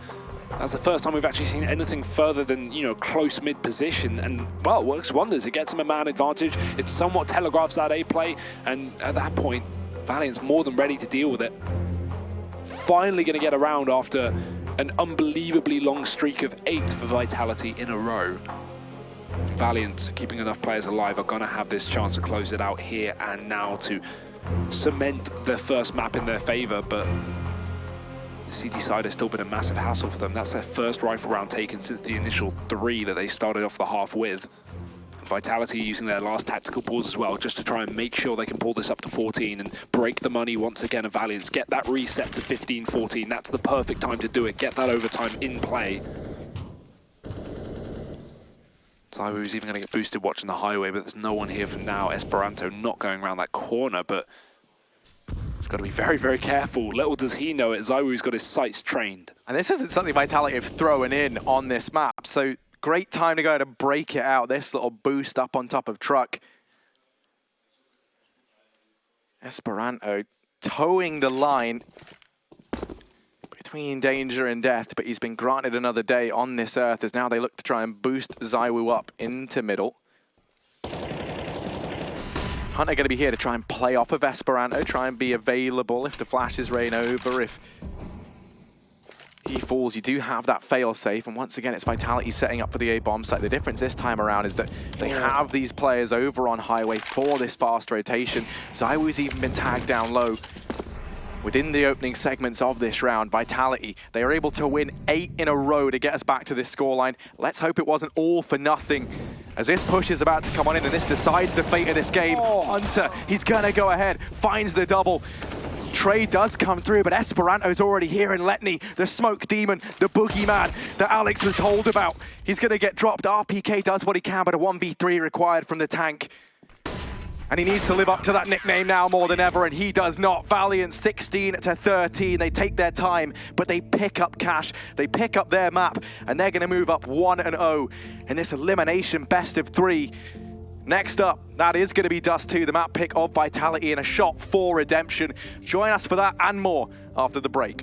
That's the first time we've actually seen anything further than, close mid position. And, well, it works wonders. It gets them a man advantage. It somewhat telegraphs that A play. And at that point, Valiant's more than ready to deal with it. Finally going to get around after an unbelievably long streak of 8 for Vitality in a row. Valiant, keeping enough players alive, are going to have this chance to close it out here and now to cement their first map in their favor. But The CT side has still been a massive hassle for them. That's their first rifle round taken since the initial 3 that they started off the half with. Vitality using their last tactical pause as well, just to try and make sure they can pull this up to 14 and break the money once again of Valiance. Get that reset to 15-14. That's the perfect time to do it. Get that overtime in play. ZywOo's even going to get boosted watching the highway, but there's no one here for now. Esperanto not going around that corner, but he's got to be very, very careful. Little does he know it, ZywOo's got his sights trained. And this isn't something Vitality have thrown in on this map, so great time to go to break it out. This little boost up on top of Truck. Esperanto towing the line between danger and death, but he's been granted another day on this earth as now they look to try and boost ZywOo up into middle. Hunter going to be here to try and play off of Esperanto, try and be available if the flashes rain over, if he falls. You do have that fail-safe, and once again, it's Vitality setting up for the A-bomb site. The difference this time around is that they have these players over on highway for this fast rotation. ZywOo's even been tagged down low. Within the opening segments of this round, Vitality, they are able to win 8 in a row to get us back to this scoreline. Let's hope it wasn't all for nothing, as this push is about to come on in, and this decides the fate of this game. Hunter, he's gonna go ahead, finds the double. Trey does come through, but Esperanto's already here, and Letney, the smoke demon, the boogeyman that Alex was told about. He's gonna get dropped. RPK does what he can, but a 1v3 required from the tank. And he needs to live up to that nickname now more than ever, and he does not. Valiance 16-13. They take their time, but they pick up cash. They pick up their map, and they're going to move up 1-0 in this elimination best of 3. Next up, that is going to be Dust 2, the map pick of Vitality, and a shot for redemption. Join us for that and more after the break.